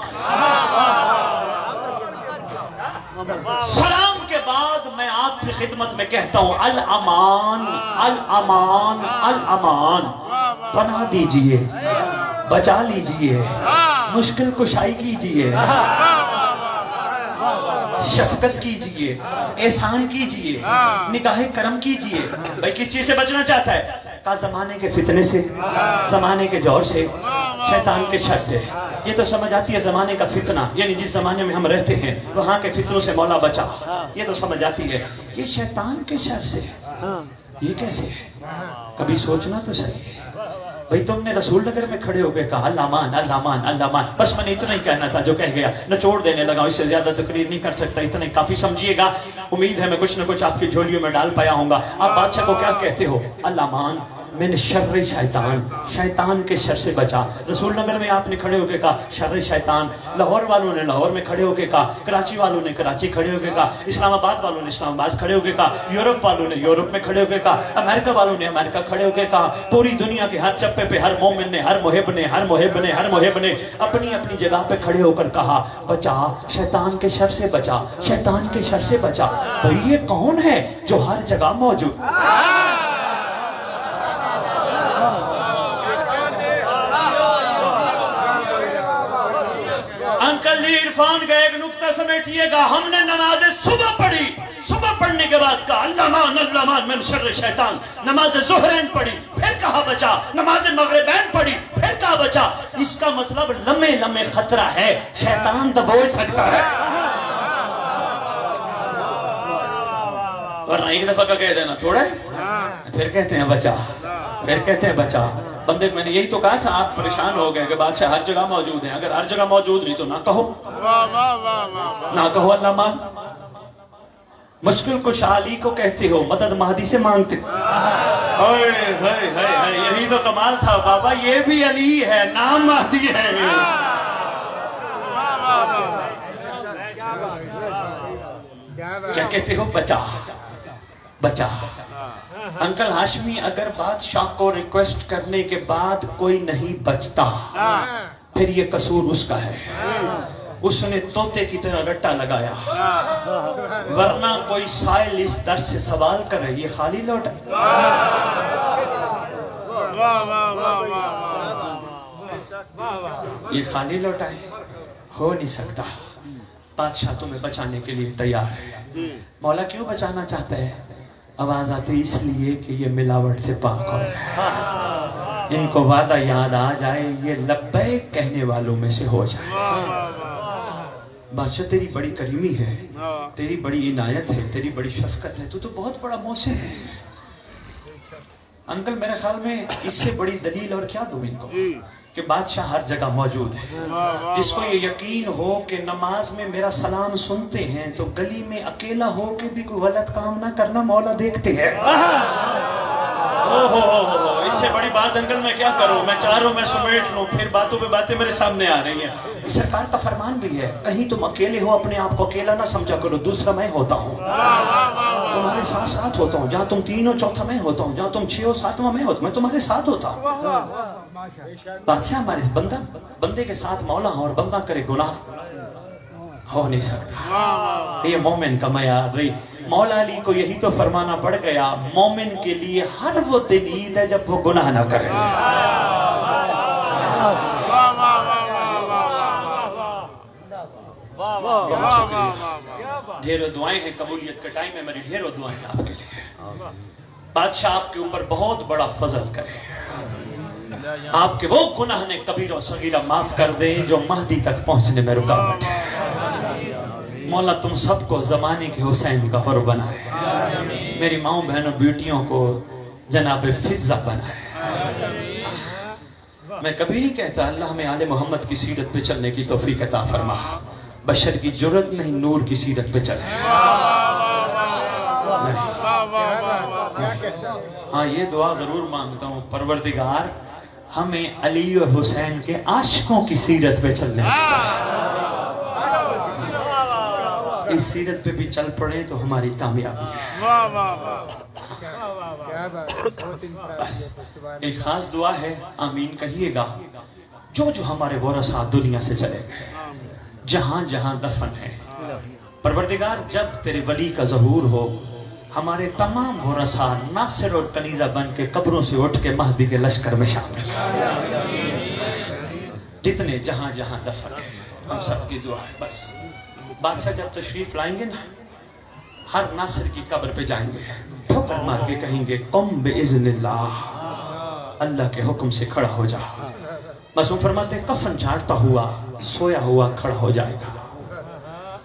سلام کے بعد میں آپ کی خدمت میں کہتا ہوں الامان الامان الامان، پناہ دیجئے، بچا لیجئے، مشکل کشائی کیجئے، شفقت کیجئے، احسان کیجئے، نگاہ کرم کیجئے۔ بھائی کس چیز سے بچنا چاہتا ہے؟ کہا زمانے کے فتنے سے، زمانے کے جور سے، شیطان کے شر سے۔ یہ تو سمجھ آتی ہے زمانے کا فتنہ، یعنی جس زمانے میں ہم رہتے ہیں وہاں کے فتنوں سے مولا بچا، یہ تو سمجھ آتی ہے۔ یہ شیطان کے شر سے، یہ کیسے ہے؟ کبھی سوچنا تو صحیح ہے۔ بھئی تم نے رسول نگر میں کھڑے ہو گئے کہا الامان الامان الامان، بس میں نے اتنا ہی کہنا تھا جو کہہ گیا، نچوڑ دینے لگا، اس سے زیادہ تقریر نہیں کر سکتا، اتنا ہی کافی سمجھیے گا۔ امید ہے میں کچھ نہ کچھ آپ کی جھولیوں میں ڈال پایا ہوں گا۔ آپ بادشاہ کو کیا کہتے ہو؟ الامان من شر شیطان، شیطان کے شر سے بچا۔ رسول نگر میں آپ نے کھڑے ہو کے کہا شر شیطان، لاہور والوں نے لاہور میں کھڑے ہو کے کہا، کراچی والوں نے کراچی کھڑے ہو کے کہا، اسلام آباد والوں نے اسلام آباد کھڑے ہو کے کہا، یورپ والوں نے یورپ میں کھڑے ہو کے کہا، امریکہ والوں نے امریکہ کھڑے ہو کے کہا، پوری دنیا کے ہر چپے پہ ہر مومن نے، ہر محب نے، ہر محب نے، ہر محب نے اپنی اپنی جگہ پہ کھڑے ہو کر کہا بچا شیطان کے شر سے بچا، شیطان کے شر سے بچا۔ بھئی یہ کون ہے جو ہر جگہ موجود؟ انکل جی عرفان کا ایک نکتہ سمیٹیے گا، ہم نے نماز صبح پڑھی، صبح پڑھنے کے بعد کہا اللہ مان من شر شیطان، نماز ظہرین پڑھی پھر کہا بچا، نماز مغربین پڑھی پھر کہا بچا۔ اس کا مطلب لمحے لمحے خطرہ ہے، شیطان دبوچ سکتا ہے۔ ورنہ ایک دفعہ کا کہہ دینا تھوڑا ہے، پھر کہتے ہیں بچا، پھر کہتے ہیں بچا۔ بندے میں نے یہی تو کہا تھا، آپ پریشان ہو گئے کہ بادشاہ ہر جگہ موجود ہیں، اگر ہر جگہ موجود نہیں تو نہ کہو، نہ کہو اللہ مان۔ مشکل کشا علی کو کہتے ہو، مدد مہدی سے مانگتے۔ یہی تو کمال تھا بابا، یہ بھی علی ہے، نام مہدی ہے۔ کیا کہتے ہو؟ بچا، بچا۔ انکل ہاشمی اگر بادشاہ کو ریکویسٹ کرنے کے بعد کوئی نہیں بچتا پھر یہ قصور اس کا ہے، اس نے طوطے کی طرح رٹا لگایا، ورنہ کوئی سائل اس در سے سوال کرے یہ خالی لوٹا، یہ خالی لوٹا ہے، ہو نہیں سکتا۔ بادشاہ تمہیں بچانے کے لیے تیار ہے۔ مولا کیوں بچانا چاہتا ہے؟ آواز آتی اس لیے کہ یہ ملاوٹ سے پاک ہو جائے، ان کو وعدہ یاد آ جائے، یہ لبیک کہنے والوں میں سے ہو جائے۔ بادشاہ تیری بڑی کریمی ہے، تیری بڑی عنایت ہے، تیری بڑی شفقت ہے، تو بہت بڑا محسن ہے۔ انکل میرے خیال میں اس سے بڑی دلیل اور کیا دوں ان کو کہ بادشاہ ہر جگہ موجود ہے۔ جس کو یہ یقین ہو کہ نماز میں میرا سلام سنتے ہیں تو گلی میں اکیلا ہو کے بھی کوئی غلط کام نہ کرنا مولا دیکھتے ہیں۔ اس سے بڑی بات انکل میں کیا کروں، میں چاروں میں سمیٹ لوں، پھر باتوں پہ باتیں میرے سامنے آ رہی ہیں۔ سرکار کا فرمان بھی ہے، کہیں تم اکیلے ہو اپنے آپ کو اکیلا نہ سمجھا کرو، دوسرا میں ہوتا ہوں، تمہارے ساتھ ساتھ ہوتا ہوں، جہاں تم تینوں چوتھا میں ہوتا ہوں، جہاں تم چھے اور ساتواں میں ہوتا ہوں، میں تمہارے ساتھ ہوتا ہوں۔ بادشاہ ہمارے بندے کے ساتھ مولا ہوں اور بندہ کرے گناہ، ہو نہیں سکتا۔ یہ مومن کا معیار رہی۔ مولا علی کو یہی تو فرمانا پڑ گیا، مومن کے لیے ہر وہ دن عید ہے جب وہ گناہ نہ کرے۔ ڈھیروں دعائیں ہیں، قبولیت کا ٹائم ہے، میری ڈھیروں دعائیں ہیں آپ کے لیے۔ بادشاہ آپ کے اوپر بہت بڑا فضل کرے، آپ کے وہ گناہ نے کبیرہ و صغیرہ معاف کر دیں جو مہدی تک پہنچنے میں رکاوٹ ہے۔ مولا تم سب کو زمانے کے حسین کا حر بنائے، میری ماؤں بہنوں بیٹیوں کو جناب فضہ بنائے۔ میں کبھی نہیں کہتا اللہ ہمیں آل محمد کی سیرت پہ چلنے کی توفیق عطا فرما، بشر کی جرت نہیں نور کی سیرت پہ چلے۔ ہاں یہ دعا ضرور مانگتا ہوں، پروردگار ہمیں علی اور حسین کے عاشقوں کی سیرت پہ چلنے اس سیرت پہ بھی چل پڑے تو ہماری کامیابی ہے۔ بس ایک خاص دعا ہے، آمین کہیے گا۔ جو ہمارے ورثاء دنیا سے چلے گئے، جہاں جہاں دفن ہے، پروردگار جب تیرے ولی کا ظہور ہو، ہمارے تمام ورثاء ناصر اور کنیزہ بن کے قبروں سے اٹھ کے مہدی کے لشکر میں شامل جتنے جہاں جہاں دفن ہے، ہم سب کی دعا ہے۔ بس بادشاہ جب تشریف لائیں گے نا، ہر ناصر کی قبر پہ جائیں گے، ٹھوکر مار کے کہیں گے قم باذن اللہ، اللہ کے حکم سے کھڑا ہو جا۔ بس وہ فرماتے کفن جھاڑتا ہوا سویا ہوا کھڑا ہو جائے گا۔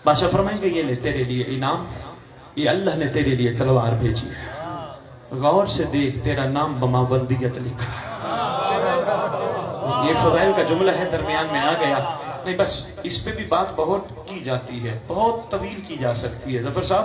بادشاہ فرمائیں گے یہ لے تیرے لیے انعام، یہ اللہ نے تیرے لیے تلوار بھیجی ہے، غور سے دیکھ تیرا نام بما ولدیت لکھا ہے۔ یہ فضائل کا جملہ ہے، درمیان میں آ گیا نہیں، بس اس پہ بھی بات بہت کی جاتی ہے، بہت طویل کی جا سکتی ہے۔ ظفر صاحب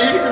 1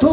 2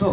2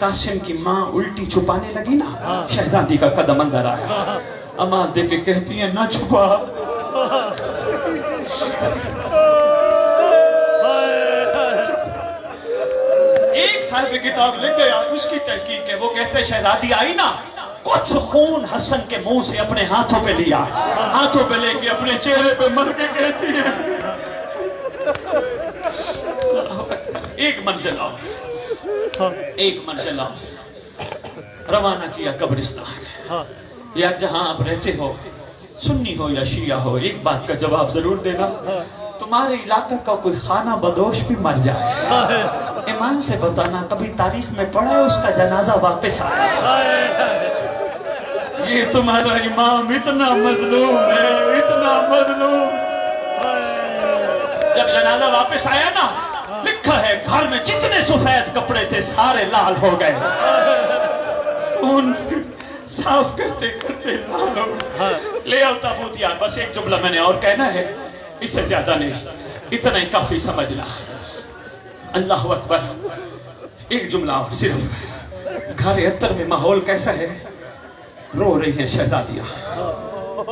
قاسم کی ماں الٹی چھپانے لگی نا، شہزادی کا قدم اندر آیا، آواز دے کے کہتی ہے نہ چھپا۔ ایک صاحب کتاب لکھ گیا، اس کی تحقیق ہے، وہ کہتے شہزادی آئی نا، کچھ خون حسن کے منہ سے اپنے ہاتھوں پہ لیا، ہاتھوں پہ لے کے اپنے چہرے پہ مل کے کہتی ہے ایک منزل آؤ، ایک منزل آؤ، روانہ کیا قبرستان۔ یا جہاں آپ رہتے ہو، سنی ہو یا شیعہ ہو، ایک بات کا جواب ضرور دینا، تمہارے علاقہ کا کوئی خانہ بدوش بھی مر جائے، امام سے بتانا کبھی تاریخ میں پڑھا ہے اس کا جنازہ واپس آیا۔ یہ تمہارا امام اتنا مظلوم ہے، اتنا مظلوم۔ جب جنازہ واپس آیا نا، لکھا ہے گھر میں جتنے سفید کپڑے تھے سارے لال ہو گئے، خون صاف کرتے کرتے لال ہو گئے۔ لے آؤ تابوت یار، بس ایک جملہ میں نے اور کہنا ہے، اس سے زیادہ نہیں، اتنا ہی کافی سمجھنا۔ اللہ اکبر، ایک جملہ اور صرف۔ گھر اتر میں ماحول کیسا ہے؟ رو رہی ہیں شہزادیاں،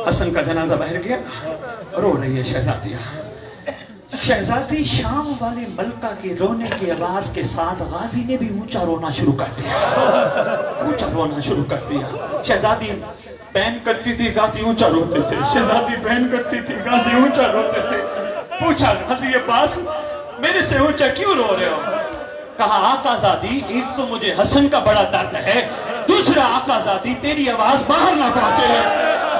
حسن کا جنازہ باہر گیا، رو رہی ہیں شہزادیاں۔ شہزادی شام والے ملکہ کے رونے کی آواز کے ساتھ غازی نے بھی اونچا رونا شروع کر دیا، اونچا رونا شروع کر دیا۔ شہزادی بین کرتی تھی، غازی اونچا روتے تھے، شہزادی بین کرتی تھی، غازی اونچا روتے تھے۔ پوچھا غازی عباس میرے سے اونچا کیوں رو رہے ہو؟ کہا آقا زادی، ایک تو مجھے حسن کا بڑا درد ہے، دوسرا آقا زادی تیری آواز باہر نہ پہنچے،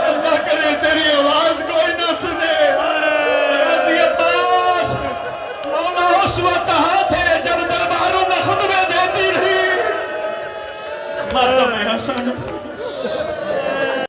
اللہ کرے تیری آواز کوئی نہ سنے۔ غازی عباس مولا اس وقت کہاں تھے جب درباروں میں خطبے دیتی رہی؟ ماتم حسن